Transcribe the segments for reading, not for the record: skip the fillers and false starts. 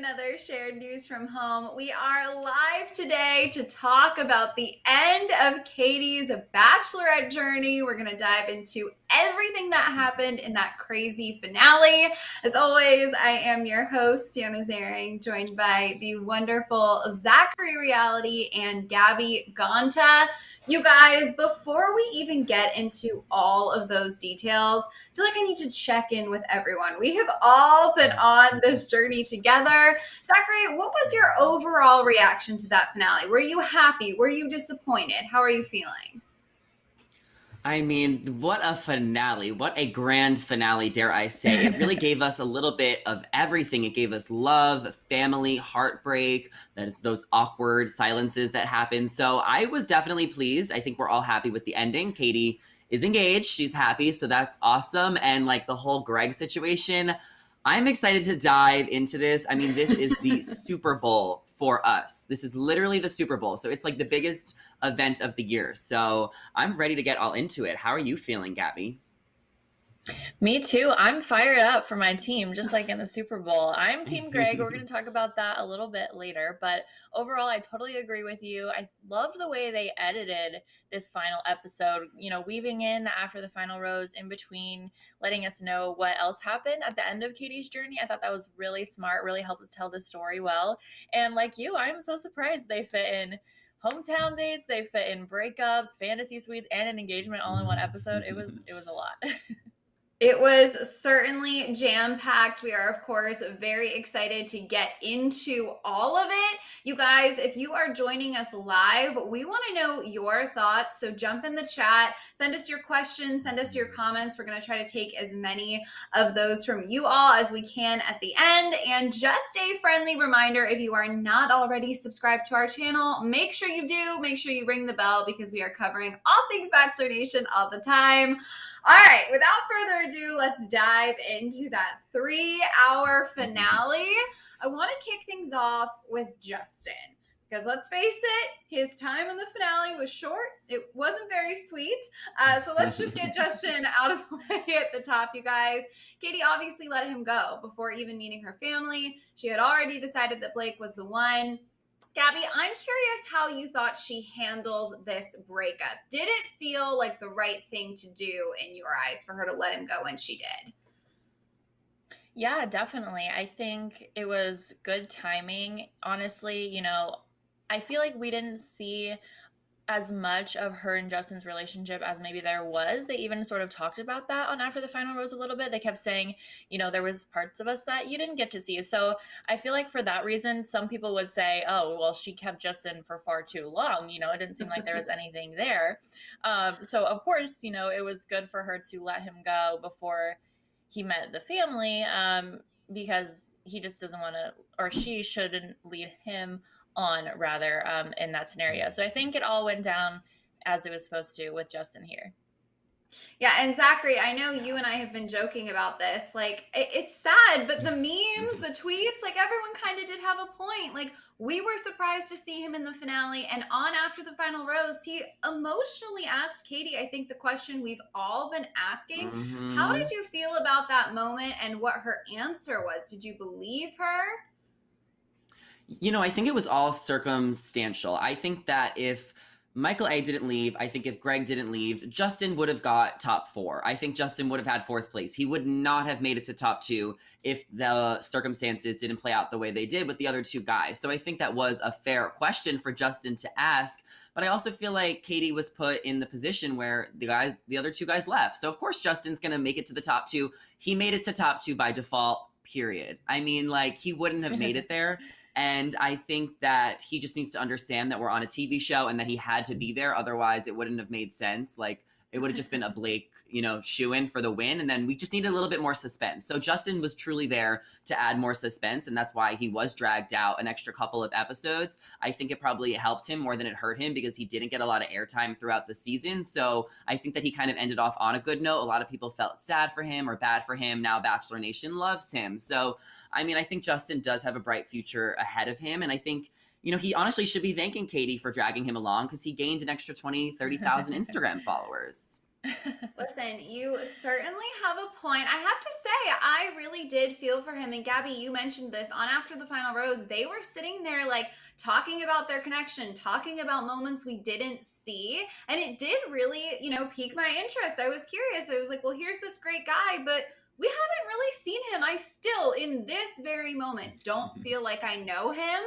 another Shared News from Home. We are live today to talk about the end of Katie's Bachelorette journey. We're going to dive into everything that happened in that crazy finale. As always, I am your host, Fiona Zaring, joined by the wonderful Zachary Reality and Gabby Gonta. You guys, before we even get into all of those details, I feel like I need to check in with everyone. We have all been on this journey together. Zachary, what was your overall reaction to that finale? Were you happy? Were you disappointed? How are you feeling? I mean, what a finale. What a grand finale, dare I say. It really gave us a little bit of everything. It gave us love, family, heartbreak, those awkward silences that happen. So I was definitely pleased. I think we're all happy with the ending. Katie is engaged. She's happy. So that's awesome. And like the whole Greg situation, I'm excited to dive into this. I mean, this is the Super Bowl for us. This is literally the Super Bowl. So it's like the biggest event of the year. So I'm ready to get all into it. How are you feeling, Gabby? Me too. I'm fired up for my team, just like in the Super Bowl. I'm Team Greg. We're going to talk about that a little bit later. But overall, I totally agree with you. I love the way they edited this final episode, weaving in after the final rose in between, letting us know what else happened at the end of Katie's journey. I thought that was really smart, really helped us tell the story well. And like you, I'm so surprised they fit in hometown dates, they fit in breakups, fantasy suites, and an engagement all in one episode. It was a lot. It was certainly jam-packed. We are, of course, very excited to get into all of it. You guys, if you are joining us live, we want to know your thoughts. So jump in the chat, send us your questions, send us your comments. We're going to try to take as many of those from you all as we can at the end. And just a friendly reminder, if you are not already subscribed to our channel, make sure you do. Make sure you ring the bell because we are covering all things Bachelor Nation all the time. All right, without further ado, let's dive into that 3-hour finale. I want to kick things off with Justin because let's face it, his time in the finale was short. It wasn't very sweet. So let's just get Justin out of the way at the top, you guys. Katie obviously let him go before even meeting her family. She had already decided that Blake was the one. Gabby, I'm curious how you thought she handled this breakup. Did it feel like the right thing to do in your eyes for her to let him go when she did? Yeah, definitely. I think it was good timing. Honestly, I feel like we didn't see as much of her and Justin's relationship as maybe there was. They even sort of talked about that on After the Final Rose a little bit. They kept saying, there was parts of us that you didn't get to see. So I feel like for that reason, some people would say, oh, well, she kept Justin for far too long. It didn't seem like there was anything there. So of course, it was good for her to let him go before he met the family, because he just doesn't want to, or she shouldn't lead him on rather, in that scenario. So I think it all went down as it was supposed to with Justin here. Yeah, and Zachary, I know you and I have been joking about this. Like, it's sad, but the memes, the tweets, like everyone kind of did have a point. Like, we were surprised to see him in the finale, and on After the Final Rose, he emotionally asked Katie, I think the question we've all been asking. How did you feel about that moment and what her answer was? Did you believe her? I think it was all circumstantial. I think that if Michael A didn't leave, I think if Greg didn't leave, Justin would have got top 4. I think Justin would have had 4th place. He would not have made it to top 2 if the circumstances didn't play out the way they did with the other 2 guys. So I think that was a fair question for Justin to ask. But I also feel like Katie was put in the position where the other 2 guys left. So of course Justin's going to make it to the top 2. He made it to top 2 by default, period. I mean, like, he wouldn't have made it there. And I think that he just needs to understand that we're on a TV show and that he had to be there. Otherwise, it wouldn't have made sense. Like, it would have just been a Blake, shoo-in for the win. And then we just needed a little bit more suspense. So Justin was truly there to add more suspense. And that's why he was dragged out an extra couple of episodes. I think it probably helped him more than it hurt him because he didn't get a lot of airtime throughout the season. So I think that he kind of ended off on a good note. A lot of people felt sad for him or bad for him. Now Bachelor Nation loves him. So, I mean, I think Justin does have a bright future ahead of him. And I think, he honestly should be thanking Katie for dragging him along because he gained an extra 20, 30,000 Instagram followers. Listen, you certainly have a point. I have to say, I really did feel for him. And Gabby, you mentioned this on After the Final Rose. They were sitting there, like, talking about their connection, talking about moments we didn't see. And it did really, pique my interest. I was curious. I was like, well, here's this great guy, but we haven't really seen him. I still, in this very moment, don't feel like I know him.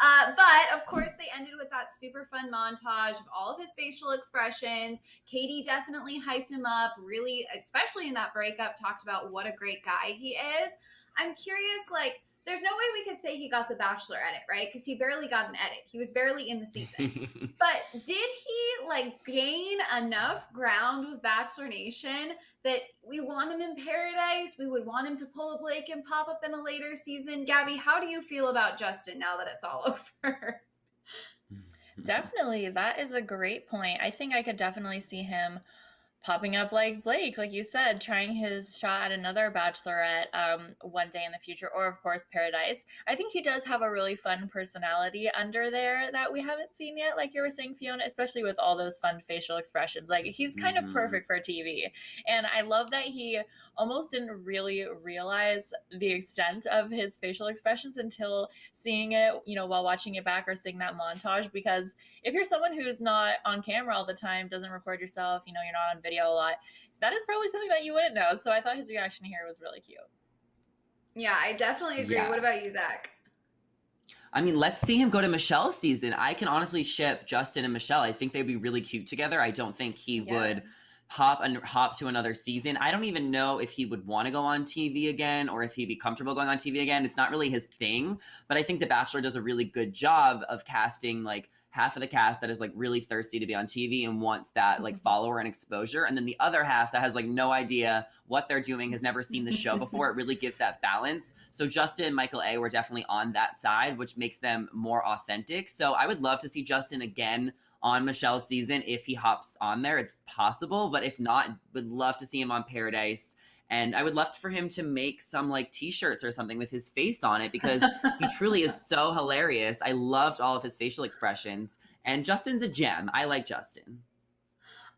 But of course, they ended with that super fun montage of all of his facial expressions. Katie definitely hyped him up, really, especially in that breakup, talked about what a great guy he is. I'm curious, like, there's no way we could say he got the Bachelor edit, right? Because he barely got an edit. He was barely in the season. But did he like gain enough ground with Bachelor Nation that we want him in paradise? We would want him to pull a Blake and pop up in a later season. Gabby, how do you feel about Justin now that it's all over? Definitely. That is a great point. I think I could definitely see him popping up like Blake, like you said, trying his shot at another Bachelorette one day in the future, or of course Paradise. I think he does have a really fun personality under there that we haven't seen yet, like you were saying, Fiona, especially with all those fun facial expressions. Like he's kind of perfect for TV. And I love that he almost didn't really realize the extent of his facial expressions until seeing it, while watching it back or seeing that montage. Because if you're someone who's not on camera all the time, doesn't record yourself, you're not on video a lot, that is probably something that you wouldn't know. So I thought his reaction here was really cute. Yeah, I definitely agree. Yeah. What about you, Zach? I mean, let's see him go to Michelle's season. I can honestly ship Justin and Michelle. I think they'd be really cute together. I don't think he would hop to another season. I don't even know if he would want to go on TV again or if he'd be comfortable going on TV again. It's not really his thing, but I think The Bachelor does a really good job of casting like half of the cast that is like really thirsty to be on TV and wants that like follower and exposure, and then the other half that has like no idea what they're doing, has never seen the show before. It really gives that balance. So Justin and Michael A were definitely on that side, which makes them more authentic. So I would love to see Justin again on Michelle's season if he hops on there. It's possible, but if not, would love to see him on Paradise. And I would love for him to make some like t-shirts or something with his face on it, because he truly is so hilarious. I loved all of his facial expressions. And Justin's a gem. I like Justin.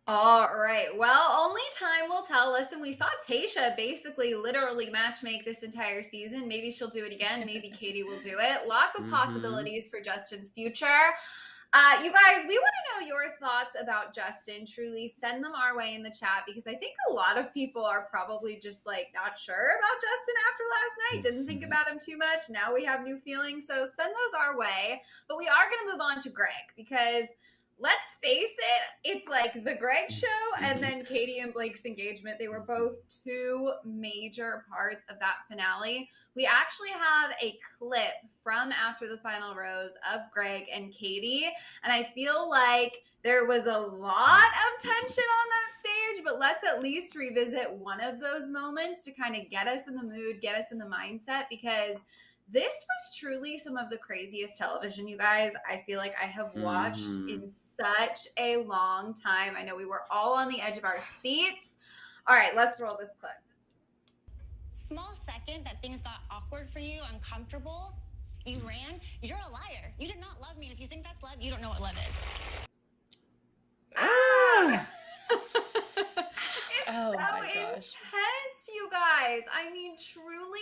All right. Well, only time will tell. Listen, we saw Tasha basically literally matchmake this entire season. Maybe she'll do it again. Maybe Katie will do it. Lots of possibilities for Justin's future. You guys, we want to know your thoughts about Justin. Truly send them our way in the chat, because I think a lot of people are probably just like not sure about Justin after last night. Didn't think about him too much. Now we have new feelings. So send those our way. But we are going to move on to Greg, because let's face it, it's like the Greg show and then Katie and Blake's engagement. They were both two major parts of that finale. We actually have a clip from After the Final Rose of Greg and Katie, and I feel like there was a lot of tension on that stage, but let's at least revisit one of those moments to kind of get us in the mood, get us in the mindset, because this was truly some of the craziest television, you guys, I feel like I have watched in such a long time. I know we were all on the edge of our seats. All right, let's roll this clip. Small second that things got awkward for you, uncomfortable, you ran, you're a liar. You did not love me. And if you think that's love, you don't know what love is. It's so intense, you guys. I mean, truly,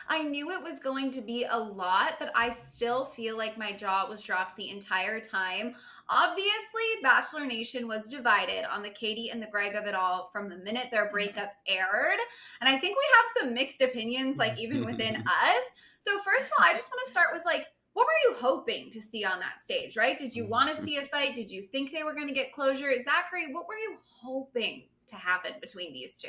I knew it was going to be a lot, but I still feel like my jaw was dropped the entire time. Obviously, Bachelor Nation was divided on the Katie and the Greg of it all from the minute their breakup aired. And I think we have some mixed opinions, like even within us. So first of all, I just want to start with like, what were you hoping to see on that stage, right? Did you want to see a fight? Did you think they were going to get closure? Zachary, what were you hoping to happen between these two?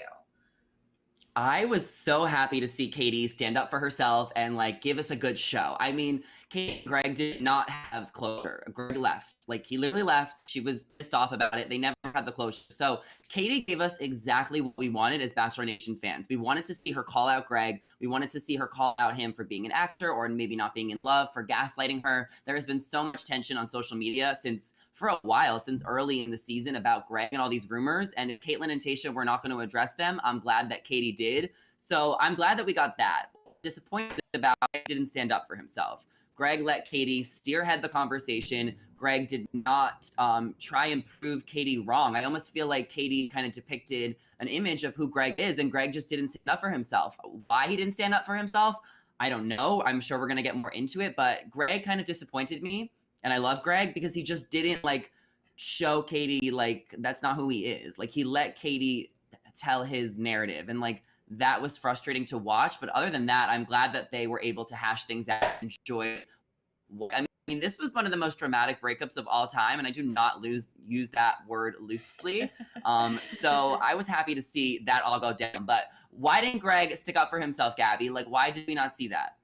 I was so happy to see Katie stand up for herself and like give us a good show. I mean, Katie and Greg did not have closure. Greg left. Like he literally left. She was pissed off about it. They never had the closure. So Katie gave us exactly what we wanted as Bachelor Nation fans. We wanted to see her call out Greg. We wanted to see her call out him for being an actor or maybe not being in love, for gaslighting her. There has been so much tension on social media for a while, since early in the season, about Greg and all these rumors. And if Caitlyn and Tasha were not going to address them, I'm glad that Katie did. So I'm glad that we got that. Disappointed about it, didn't stand up for himself. Greg let Katie spearhead the conversation. Greg did not try and prove Katie wrong. I almost feel like Katie kind of depicted an image of who Greg is, and Greg just didn't stand up for himself. Why he didn't stand up for himself, I don't know. I'm sure we're going to get more into it, but Greg kind of disappointed me. And I love Greg because he just didn't like show Katie like that's not who he is. Like he let Katie tell his narrative, and like that was frustrating to watch. But other than that, I'm glad that they were able to hash things out and enjoy it. I mean, this was one of the most dramatic breakups of all time, and I do not use that word loosely. So I was happy to see that all go down. But why didn't Greg stick up for himself, Gabby? Like, why did we not see that?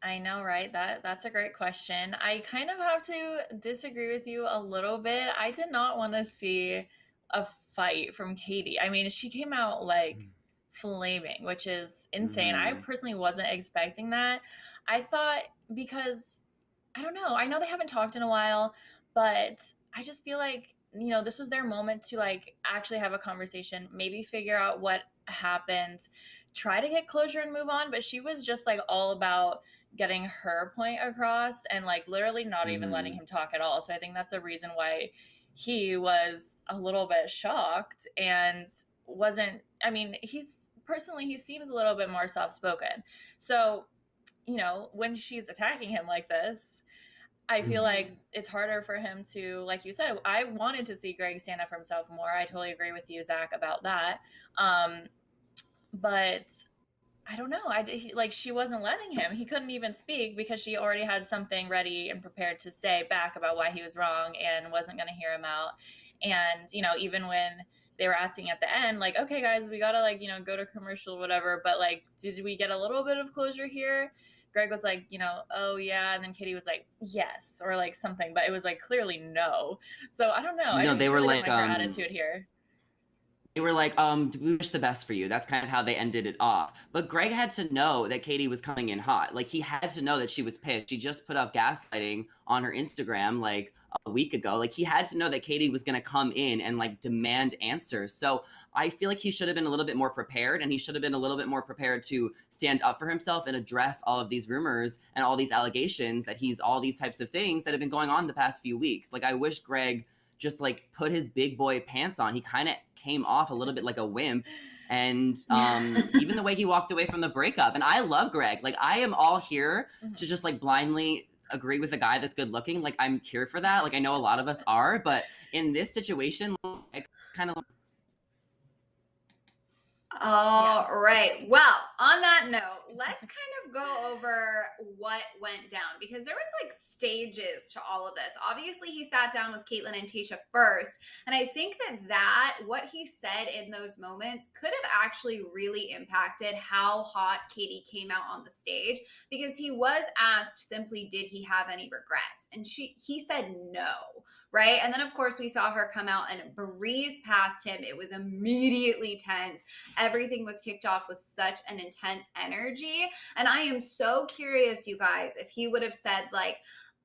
I know, right? That's a great question. I kind of have to disagree with you a little bit. I did not want to see a fight from Katie. I mean, she came out like flaming, which is insane. I personally wasn't expecting that. I thought, because I don't know, I know they haven't talked in a while, but I just feel like, you know, this was their moment to like actually have a conversation, maybe figure out what happened, try to get closure and move on. But she was just like all about getting her point across and like literally not even letting him talk at all. So I think that's a reason why he was a little bit shocked and wasn't, I mean, he seems a little bit more soft-spoken. So, you know, when she's attacking him like this, I feel like it's harder for him to, like you said, I wanted to see Greg stand up for himself more. I totally agree with you, Zach, about that. But I don't know. Like she wasn't letting him. He couldn't even speak because she already had something ready and prepared to say back about why he was wrong and wasn't going to hear him out. And, you know, even when they were asking at the end, like, okay, guys, we got to like, you know, go to commercial, whatever. But like, did we get a little bit of closure here? Greg was like, you know, oh yeah. And then Katie was like, yes, or like something, but it was like clearly no. So I don't know. No, they were like, her attitude here. They were like, we wish the best for you. That's kind of how they ended it off. But Greg had to know that Katie was coming in hot. Like, he had to know that she was pissed. She just put up gaslighting on her Instagram, like, a week ago. Like, he had to know that Katie was going to come in and, like, demand answers. So I feel like he should have been a little bit more prepared, and he should have been a little bit more prepared to stand up for himself and address all of these rumors and all these allegations that he's all these types of things that have been going on the past few weeks. Like, I wish Greg just, like, put his big boy pants on. He kind of came off a little bit like a wimp, and even the way he walked away from the breakup. And I love Greg. Like, I am all here to just like blindly agree with a guy that's good looking. Like, I'm here for that. Like, I know a lot of us are, but in this situation, I kind of All right. Well, on that note, let's kind of go over what went down, because there was like stages to all of this. Obviously, he sat down with Caitlyn and Tasha first, and I think that what he said in those moments could have actually really impacted how hot Katie came out on the stage, because he was asked simply, did he have any regrets? And he said no. Right. And then, of course, we saw her come out and breeze past him. It was immediately tense. Everything was kicked off with such an intense energy. And I am so curious, you guys, if he would have said, like,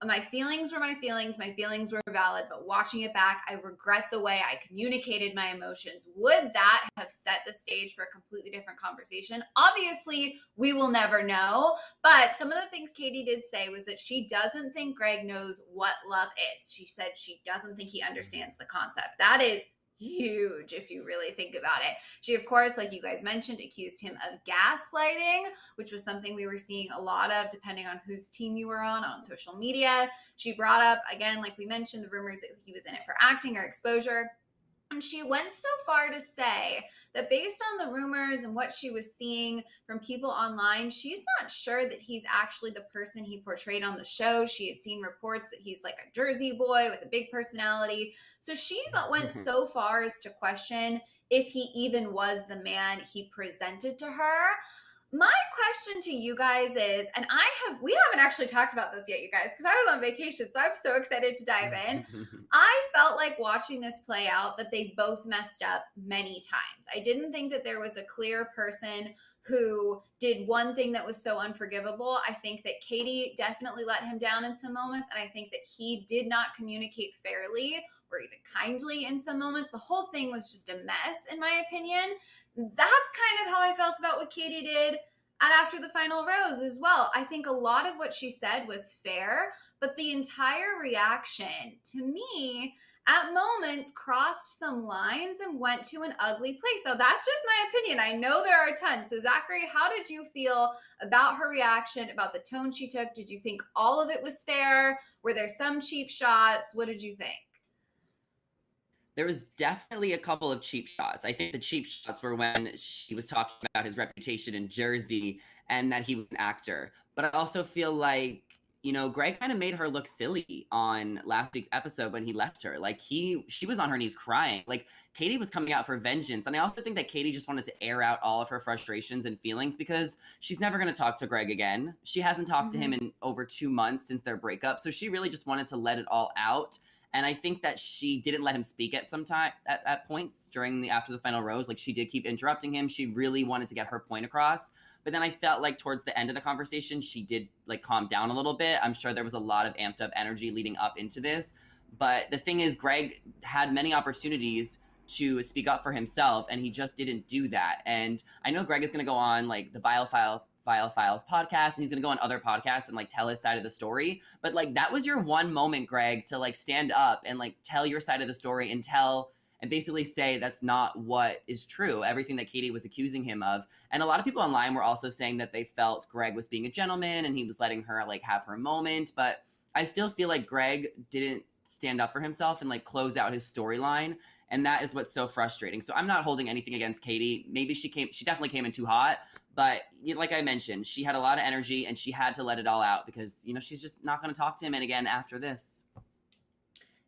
my feelings were my feelings were valid, but watching it back, I regret the way I communicated my emotions. Would that have set the stage for a completely different conversation? Obviously, we will never know, but some of the things Katie did say was that she doesn't think Greg knows what love is. She said she doesn't think he understands the concept. That is huge if you really think about it. She, of course, like you guys mentioned, accused him of gaslighting, which was something we were seeing a lot of depending on whose team you were on social media. She brought up, again, like we mentioned, the rumors that he was in it for acting or exposure. And she went so far to say that based on the rumors and what she was seeing from people online, she's not sure that he's actually the person he portrayed on the show. She had seen reports that he's like a Jersey boy with a big personality. So she went so far as to question if he even was the man he presented to her. My question to you guys is, and we haven't actually talked about this yet, you guys, because I was on vacation, so I'm so excited to dive in. I felt like watching this play out that they both messed up many times. I didn't think that there was a clear person who did one thing that was so unforgivable. I think that Katie definitely let him down in some moments, and I think that he did not communicate fairly or even kindly in some moments. The whole thing was just a mess, in my opinion. That's kind of how I felt about what Katie did. And after the final rose as well, I think a lot of what she said was fair, but the entire reaction to me at moments crossed some lines and went to an ugly place. So that's just my opinion. I know there are tons. So Zachary, how did you feel about her reaction, about the tone she took? Did you think all of it was fair? Were there some cheap shots? What did you think? There was definitely a couple of cheap shots. I think the cheap shots were when she was talking about his reputation in Jersey and that he was an actor. But I also feel like, you know, Greg kind of made her look silly on last week's episode when he left her. Like she was on her knees crying. Like Katie was coming out for vengeance. And I also think that Katie just wanted to air out all of her frustrations and feelings because she's never going to talk to Greg again. She hasn't talked to him in over 2 months since their breakup. So she really just wanted to let it all out. And I think that she didn't let him speak at some time at points after the final rose. Like she did keep interrupting him. She really wanted to get her point across. But then I felt like towards the end of the conversation, she did like calm down a little bit. I'm sure there was a lot of amped up energy leading up into this. But the thing is, Greg had many opportunities to speak up for himself, and he just didn't do that. And I know Greg is going to go on like the Vile Files podcast, and he's gonna go on other podcasts and like tell his side of the story, but like that was your one moment, Greg, to like stand up and like tell your side of the story and basically say that's not what is true, everything that Katie was accusing him of. And a lot of people online were also saying that they felt Greg was being a gentleman and he was letting her like have her moment, but I still feel like Greg didn't stand up for himself and like close out his storyline. And that is what's so frustrating. So I'm not holding anything against Katie. Maybe she definitely came in too hot. But like I mentioned, she had a lot of energy and she had to let it all out because, you know, she's just not going to talk to him again after this.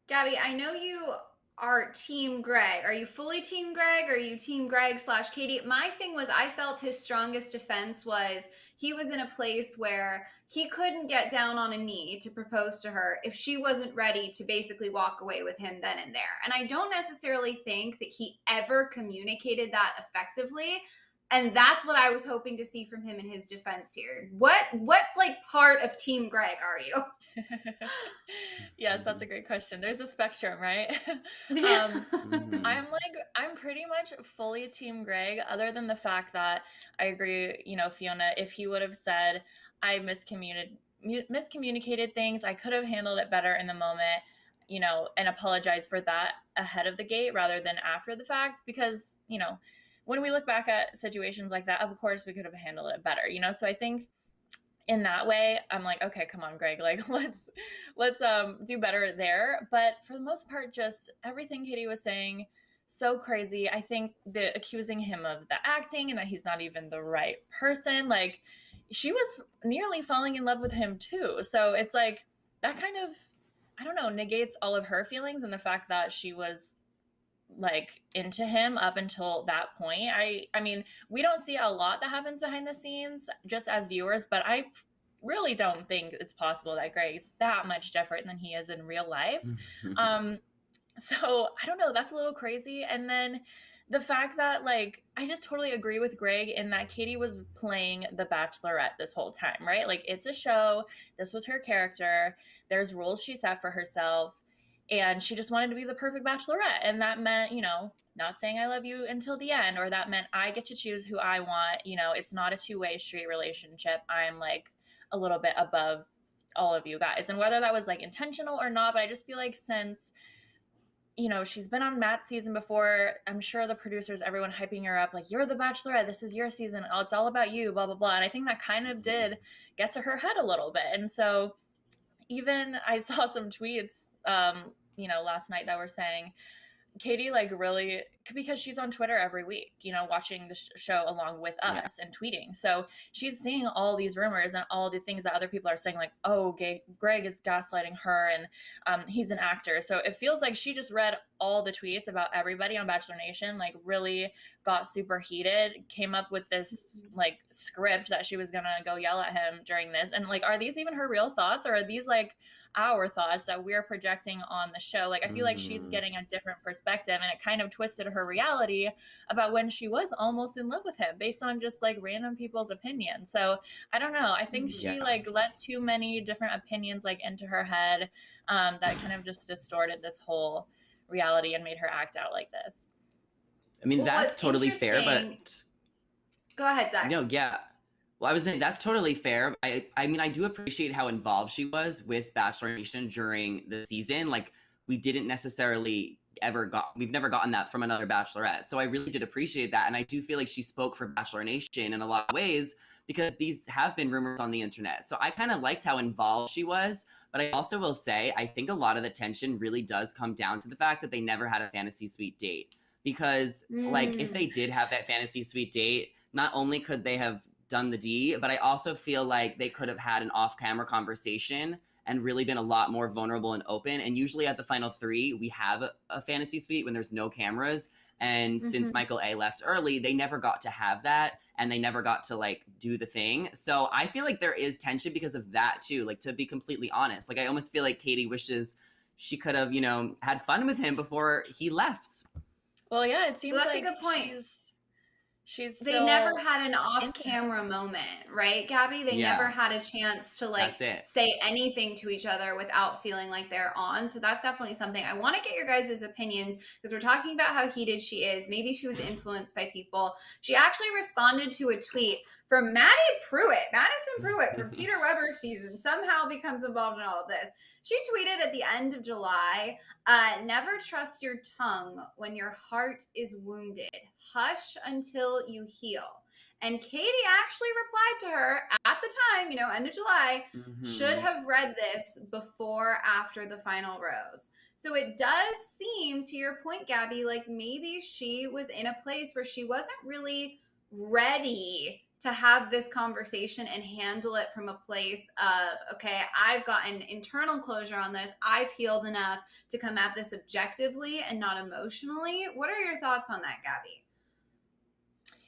Gabby, I know you are Team Greg. Are you fully Team Greg or are you Team Greg / Katie? My thing was I felt his strongest defense was he was in a place where he couldn't get down on a knee to propose to her if she wasn't ready to basically walk away with him then and there. And I don't necessarily think that he ever communicated that effectively. And that's what I was hoping to see from him in his defense here. What like part of Team Greg are you? Yes, that's a great question. There's a spectrum, right? I'm pretty much fully Team Greg, other than the fact that I agree, you know, Fiona, if he would have said, I miscommunicated things, I could have handled it better in the moment, you know, and apologize for that ahead of the gate rather than after the fact, because, you know, when we look back at situations like that, of course we could have handled it better, you know? So I think in that way, I'm like, okay, come on, Greg, like let's do better there. But for the most part, just everything Katie was saying, so crazy. I think the accusing him of the acting and that he's not even the right person, like she was nearly falling in love with him too. So it's like that kind of, I don't know, negates all of her feelings and the fact that she was like into him up until that point. I mean, we don't see a lot that happens behind the scenes just as viewers, but I really don't think it's possible that Greg's that much different than he is in real life. So I don't know, that's a little crazy. And then the fact that like I just totally agree with Greg in that Katie was playing the Bachelorette this whole time, right? Like it's a show, this was her character, there's rules she set for herself, and she just wanted to be the perfect Bachelorette. And that meant, you know, not saying I love you until the end, or that meant I get to choose who I want. You know, it's not a two-way street relationship. I'm like a little bit above all of you guys. And whether that was like intentional or not, but I just feel like since, you know, she's been on Matt's season before, I'm sure the producers, everyone hyping her up, like, you're the Bachelorette, this is your season, oh, it's all about you, blah, blah, blah. And I think that kind of did get to her head a little bit. And so even I saw some tweets, you know, last night that were saying Katie like really, because she's on Twitter every week, you know, watching the show along with us and tweeting. So she's seeing all these rumors and all the things that other people are saying, like, oh, Greg is gaslighting her and he's an actor. So it feels like she just read all the tweets about everybody on Bachelor Nation, like really got super heated, came up with this like script that she was going to go yell at him during this. And like, are these even her real thoughts, or are these like our thoughts that we're projecting on the show? Like I feel like she's getting a different perspective, and it kind of twisted her reality about when she was almost in love with him based on just like random people's opinions. So I don't know, I think she like let too many different opinions like into her head, that kind of just distorted this whole reality and made her act out like this. I mean, that's totally fair, but go ahead, Zach. No, yeah. Well, I was saying that's totally fair. I mean, I do appreciate how involved she was with Bachelor Nation during the season. Like, we didn't necessarily we've never gotten that from another Bachelorette. So I really did appreciate that. And I do feel like she spoke for Bachelor Nation in a lot of ways because these have been rumors on the internet. So I kind of liked how involved she was. But I also will say, I think a lot of the tension really does come down to the fact that they never had a fantasy suite date. Because, like, if they did have that fantasy suite date, not only could they have done the D, but I also feel like they could have had an off-camera conversation and really been a lot more vulnerable and open. And usually at the final 3, we have a fantasy suite when there's no cameras. And since Michael A left early, they never got to have that, and they never got to like do the thing. So I feel like there is tension because of that too. Like, to be completely honest, like I almost feel like Katie wishes she could have, had fun with him before he left. Well, yeah, it seems Well, that's like a good point. She's They still never had an into off-camera moment, right, Gabby? They Yeah. never had a chance to like That's it. say anything to each other without feeling like they're on. So that's definitely something. I want to get your guys' opinions because we're talking about how heated she is. Maybe she was influenced by people. She actually responded to a tweet from Madison Pruitt from Peter Weber season, somehow becomes involved in all of this. She tweeted at the end of July, never trust your tongue when your heart is wounded. Hush until you heal. And Katie actually replied to her at the time, end of July, should have read this before, after the final rose. So it does seem, to your point, Gabby, like maybe she was in a place where she wasn't really ready to have this conversation and handle it from a place of, okay, I've gotten internal closure on this. I've healed enough to come at this objectively and not emotionally. What are your thoughts on that, Gabby?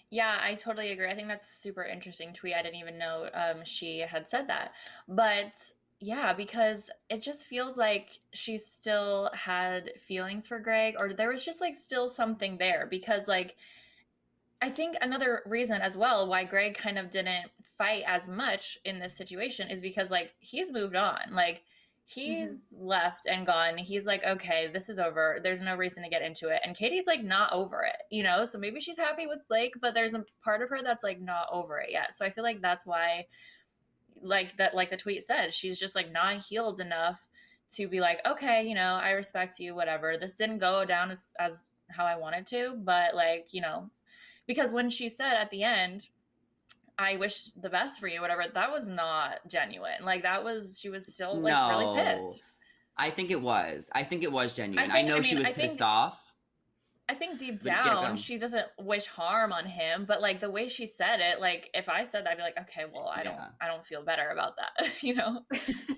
Yeah, I totally agree. I think that's a super interesting tweet. I didn't even know she had said that. But yeah, because it just feels like she still had feelings for Greg, or there was just like still something there. Because like, I think another reason as well why Greg kind of didn't fight as much in this situation is because like he's moved on. Like he's left and gone. He's like, okay, this is over. There's no reason to get into it. And Katie's like not over it, so maybe she's happy with Blake, but there's a part of her that's like not over it yet. So I feel like that's why, like the tweet said, she's just like not healed enough to be like, okay, I respect you, whatever. This didn't go down as how I wanted to, but like, because when she said at the end, I wish the best for you, whatever, that was not genuine. Like she was still like really pissed. I think it was genuine. I know she was pissed off. I think deep But yeah, down, she doesn't wish harm on him, but like the way she said it, like if I said that, I'd be like, okay, well, I don't feel better about that,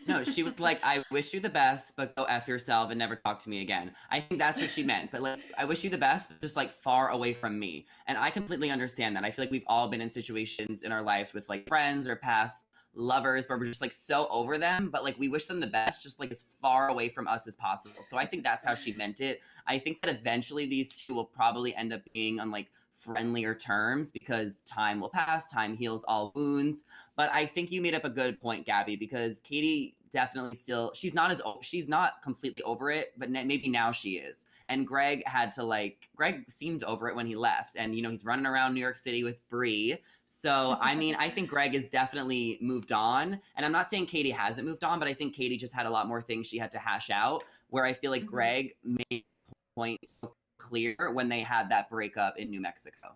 No, she was like, I wish you the best, but go F yourself and never talk to me again. I think that's what she meant. But like, I wish you the best, but just like far away from me. And I completely understand that. I feel like we've all been in situations in our lives with like friends or past lovers where we're just like so over them, but like we wish them the best, just like as far away from us as possible. So I think that's how she meant it. I think that eventually these two will probably end up being on like friendlier terms because time will pass, time heals all wounds. But I think you made up a good point, Gabby, because Katie definitely still, she's not completely over it, but maybe now she is. And Greg seemed over it when he left, and he's running around New York City with Bree. So I mean, I think Greg has definitely moved on, and I'm not saying Katie hasn't moved on, but I think Katie just had a lot more things she had to hash out, where I feel like Greg made point so clear when they had that breakup in New Mexico.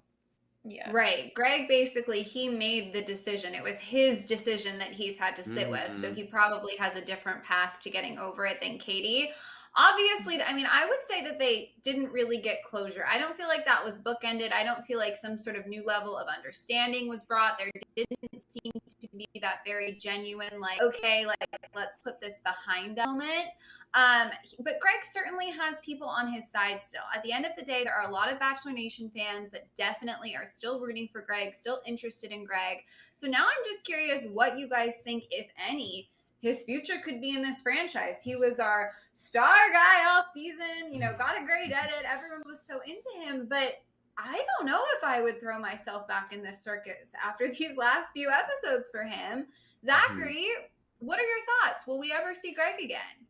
Yeah. Right. Greg basically, he made the decision. It was his decision that he's had to sit with. So he probably has a different path to getting over it than Katie. Obviously, I mean, I would say that they didn't really get closure. I don't feel like that was bookended. I don't feel like some sort of new level of understanding was brought. There didn't seem to be that very genuine, like, okay, like, let's put this behind us moment. But Greg certainly has people on his side still. At the end of the day, there are a lot of Bachelor Nation fans that definitely are still rooting for Greg, still interested in Greg. So now I'm just curious what you guys think, if any, his future could be in this franchise. He was our star guy all season, got a great edit. Everyone was so into him, but I don't know if I would throw myself back in this circus after these last few episodes for him. Zachary, what are your thoughts? Will we ever see Greg again?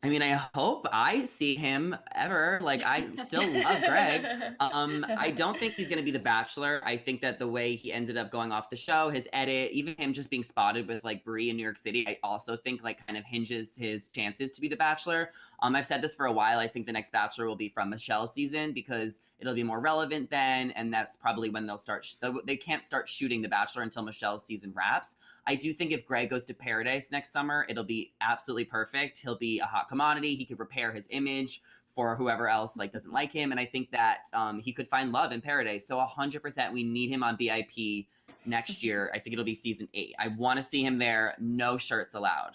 I mean, I hope I see him ever. Like, I still love Greg. I don't think he's going to be the Bachelor. I think that the way he ended up going off the show, his edit, even him just being spotted with like Brie in New York City, I also think like kind of hinges his chances to be the Bachelor. I've said this for a while. I think the next Bachelor will be from Michelle's season because it'll be more relevant then, and that's probably when they'll start. They can't start shooting the Bachelor until Michelle's season wraps. I do think if Greg goes to Paradise next summer, it'll be absolutely perfect. He'll be a hot commodity. He could repair his image for whoever else like doesn't like him, and I think that he could find love in Paradise. So 100%, we need him on BIP next year. I think it'll be season 8. I want to see him there. No shirts allowed.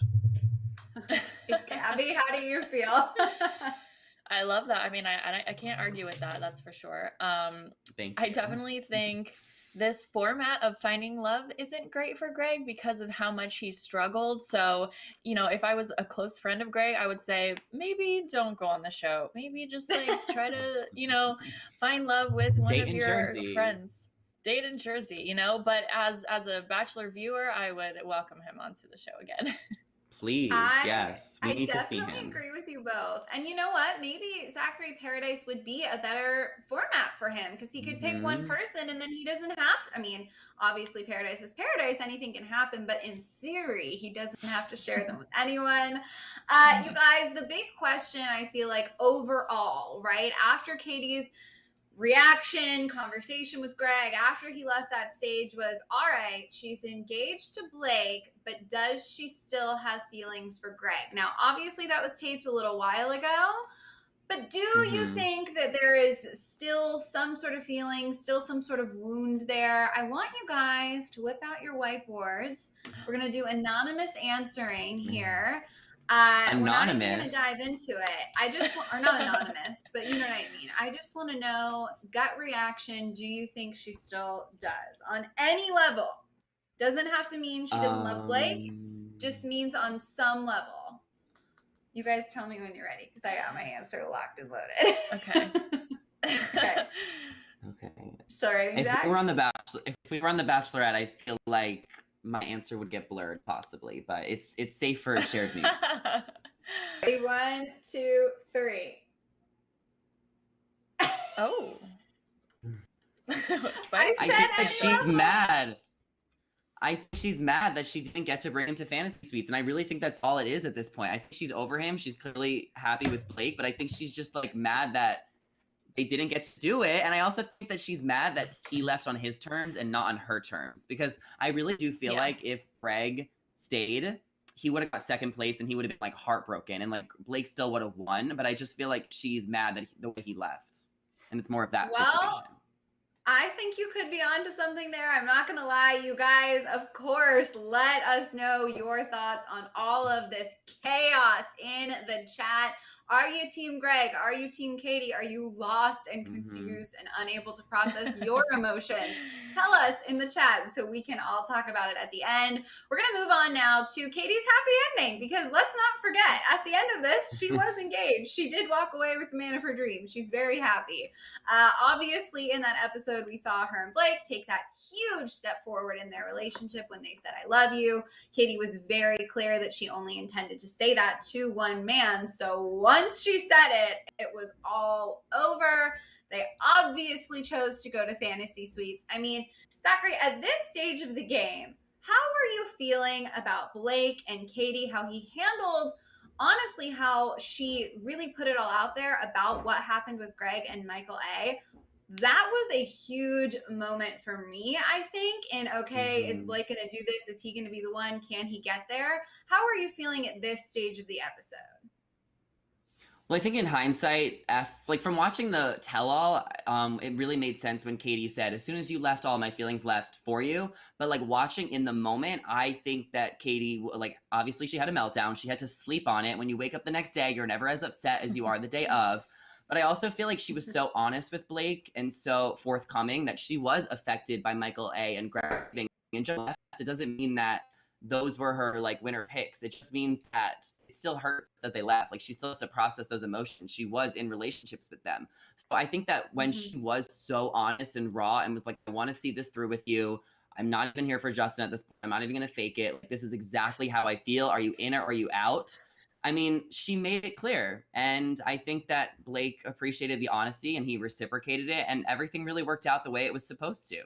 Gabby, how do you feel? I love that. I mean, I can't argue with that. That's for sure. Thank you. I definitely think this format of finding love isn't great for Greg because of how much he struggled. So, you know, if I was a close friend of Greg, I would say maybe don't go on the show. Maybe just like try to, you know, find love with one of your friends. Date in Jersey, you know. But as a Bachelor viewer, I would welcome him onto the show again. Please, yes. We need to see him. I definitely agree with you both. And you know what? Maybe Zachary Paradise would be a better format for him because he could pick one person and then he doesn't have, I mean, obviously Paradise is Paradise. Anything can happen. But in theory, he doesn't have to share them with anyone. You guys, the big question, I feel like overall, right? After Katie's reaction, conversation with Greg after he left that stage was, all right, she's engaged to Blake, but does she still have feelings for Greg? Now, obviously that was taped a little while ago, but do you think that there is still some sort of feeling, still some sort of wound there? I want you guys to whip out your whiteboards. We're going to do anonymous answering here. We're not even going to dive into it. I just want, or not anonymous, but you know what I mean. I just want to know, gut reaction, do you think she still does on any level? Doesn't have to mean she doesn't love Blake, just means on some level. You guys tell me when you're ready because I got my answer locked and loaded. Okay. Okay. Sorry, if we were on the Bachelorette, I feel like my answer would get blurred possibly, but it's safe for shared news. Ready? 1, 2, 3. Oh. I think that she's mad. I think she's mad that she didn't get to bring him to fantasy suites, and I really think that's all it is at this point. I think she's over him. She's clearly happy with Blake, but I think she's just like mad that they didn't get to do it. And I also think that she's mad that he left on his terms and not on her terms, because I really do feel like if Greg stayed, he would have got second place and he would have been like heartbroken, and like Blake still would have won. But I just feel like she's mad that the way he left, and it's more of that situation. I think you could be onto something there. I'm not going to lie. You guys, of course, let us know your thoughts on all of this chaos in the chat. Are you Team Greg? Are you Team Katie? Are you lost and confused and unable to process your emotions? Tell us in the chat so we can all talk about it at the end. We're going to move on now to Katie's happy ending, because let's not forget, at the end of this, she was engaged. She did walk away with the man of her dreams. She's very happy. Obviously, in that episode, we saw her and Blake take that huge step forward in their relationship when they said, I love you. Katie was very clear that she only intended to say that to one man. So once she said it, it was all over. They obviously chose to go to fantasy suites. I mean, Zachary, at this stage of the game, how are you feeling about Blake and Katie, how he handled, honestly, how she really put it all out there about what happened with Greg and Michael A? That was a huge moment for me, I think. And okay, is Blake going to do this? Is he going to be the one? Can he get there? How are you feeling at this stage of the episode? Well, I think in hindsight, like from watching the tell-all, it really made sense when Katie said, as soon as you left, all my feelings left for you. But like watching in the moment, I think that Katie, like obviously she had a meltdown. She had to sleep on it. When you wake up the next day, you're never as upset as you are the day of. But I also feel like she was so honest with Blake and so forthcoming that she was affected by Michael A. and Greg and just left. It doesn't mean that those were her like winner picks. It just means that it still hurts that they left. Like she still has to process those emotions. She was in relationships with them. So I think that when she was so honest and raw and was like, I want to see this through with you. I'm not even here for Justin at this point. I'm not even going to fake it. Like, this is exactly how I feel. Are you in or are you out? I mean, she made it clear. And I think that Blake appreciated the honesty and he reciprocated it, and everything really worked out the way it was supposed to.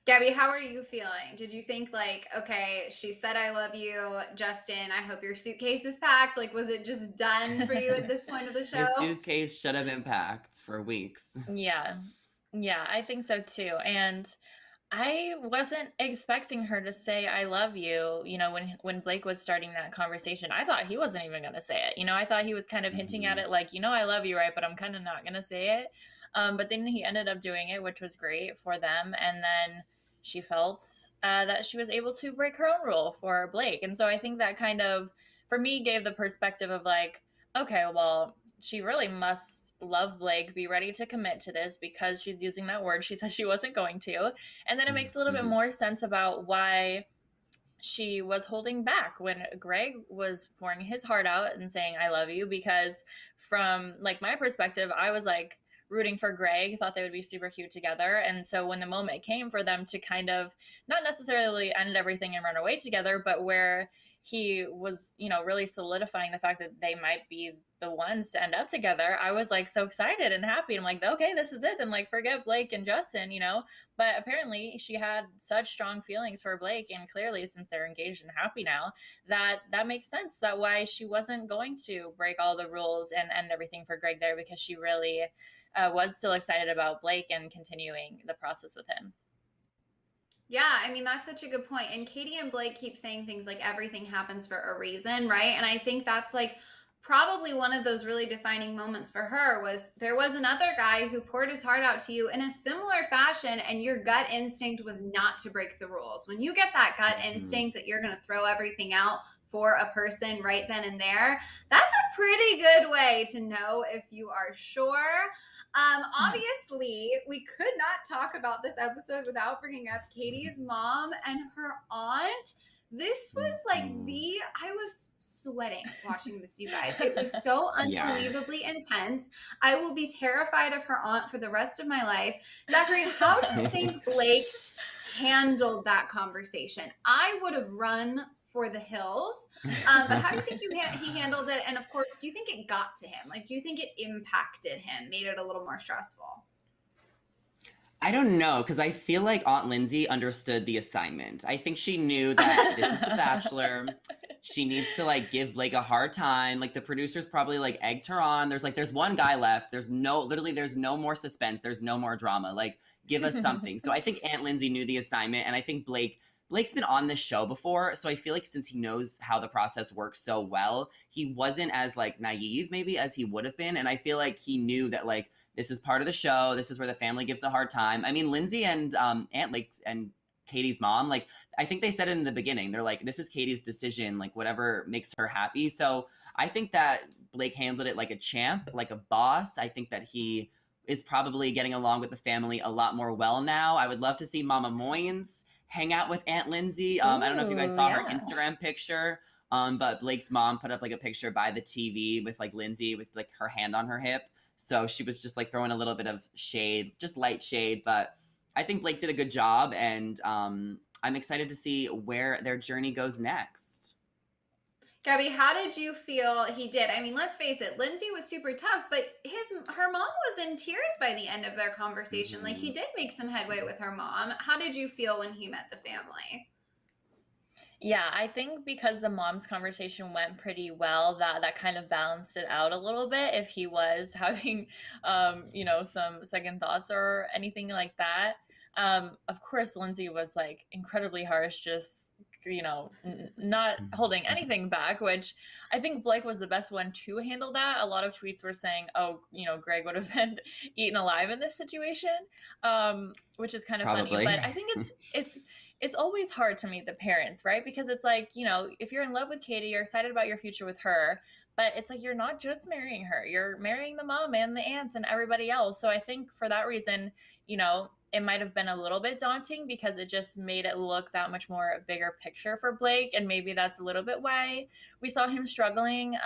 Gabby, how are you feeling? Did you think like, okay, she said I love you, Justin, I hope your suitcase is packed? Like, was it just done for you at this point of the show? His suitcase should have been packed for weeks. Yeah. Yeah, I think so too. And I wasn't expecting her to say I love you, when Blake was starting that conversation. I thought he wasn't even going to say it. I thought he was kind of hinting at it like, I love you, right? But I'm kind of not going to say it. But then he ended up doing it, which was great for them. And then she felt that she was able to break her own rule for Blake. And so I think that kind of, for me, gave the perspective of like, okay, well, she really must love Blake, be ready to commit to this because she's using that word she said she wasn't going to. And then it makes a little bit more sense about why she was holding back when Greg was pouring his heart out and saying, I love you, because from like my perspective, I was like rooting for Greg, thought they would be super cute together. And so when the moment came for them to kind of not necessarily end everything and run away together, but where he was, really solidifying the fact that they might be the ones to end up together, I was like so excited and happy. I'm like, okay, this is it. Then like forget Blake and Justin, But apparently she had such strong feelings for Blake, and clearly since they're engaged and happy now, that makes sense. That why she wasn't going to break all the rules and end everything for Greg there, because she really was still excited about Blake and continuing the process with him. Yeah, I mean, that's such a good point. And Katie and Blake keep saying things like everything happens for a reason, right? And I think that's like probably one of those really defining moments for her was there was another guy who poured his heart out to you in a similar fashion, and your gut instinct was not to break the rules. When you get that gut instinct that you're going to throw everything out for a person right then and there, that's a pretty good way to know if you are sure. Obviously, we could not talk about this episode without bringing up Katie's mom and her aunt. This was like I was sweating watching this, you guys. It was so unbelievably intense. I will be terrified of her aunt for the rest of my life. Zachary, how do you think Blake handled that conversation? I would have run for the hills. But how do you think he handled it? And of course, do you think it got to him? Like, do you think it impacted him, made it a little more stressful? I don't know, because I feel like Aunt Lindsay understood the assignment. I think she knew that this is The Bachelor. She needs to like give Blake a hard time. Like the producers probably like egged her on. There's one guy left. There's no more suspense. There's no more drama. Like give us something. So I think Aunt Lindsay knew the assignment, and I think Blake's been on this show before, so I feel like since he knows how the process works so well, he wasn't as like naive maybe as he would have been, and I feel like he knew that like this is part of the show, this is where the family gives a hard time. I mean, Lindsay and Aunt Lake and Katie's mom, like I think they said it in the beginning, they're like, this is Katie's decision, like whatever makes her happy. So I think that Blake handled it like a champ, like a boss. I think that he is probably getting along with the family a lot more well now. I would love to see Mama Moynes hang out with Aunt Lindsay. I don't know if you guys saw her Instagram picture, but Blake's mom put up like a picture by the TV with like Lindsay with like her hand on her hip. So she was just like throwing a little bit of shade, just light shade. But I think Blake did a good job, and I'm excited to see where their journey goes next. Gabby, how did you feel he did? I mean, let's face it, Lindsay was super tough, but her mom was in tears by the end of their conversation. Like he did make some headway with her mom. How did you feel when he met the family? Yeah, I think because the mom's conversation went pretty well, that kind of balanced it out a little bit. If he was having, some second thoughts or anything like that. Of course, Lindsay was like incredibly harsh, just not holding anything back, which I think Blake was the best one to handle that. A lot of tweets were saying, oh, Greg would have been eaten alive in this situation, which is kind of funny. But I think it's always hard to meet the parents, right? Because it's like, if you're in love with Katie, you're excited about your future with her, but it's like you're not just marrying her, you're marrying the mom and the aunts and everybody else. So I think for that reason, it might have been a little bit daunting because it just made it look that much more bigger picture for Blake. And maybe that's a little bit why we saw him struggling,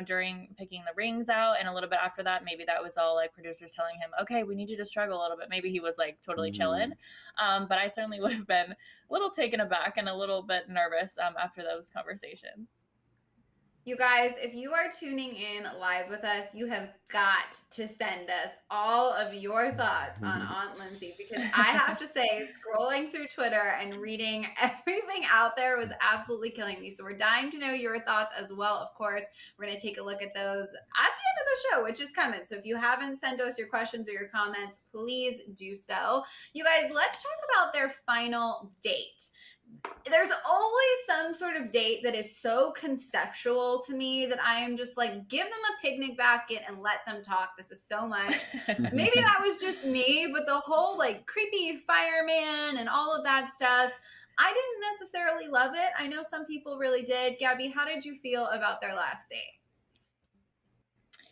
during picking the rings out. And a little bit after that, maybe that was all like producers telling him, okay, we need you to struggle a little bit. Maybe he was like totally chilling. But I certainly would have been a little taken aback and a little bit nervous after those conversations. You guys, if you are tuning in live with us, you have got to send us all of your thoughts on Aunt Lindsay, because I have to say, scrolling through Twitter and reading everything out there was absolutely killing me. So we're dying to know your thoughts as well. Of course, we're going to take a look at those at the end of the show, which is coming. So if you haven't sent us your questions or your comments, please do so. You guys, let's talk about their final date. There's always some sort of date that is so conceptual to me that I am just like, give them a picnic basket and let them talk. This is so much. Maybe that was just me, but the whole like creepy fireman and all of that stuff, I didn't necessarily love it. I know some people really did. Gabby, how did you feel about their last date?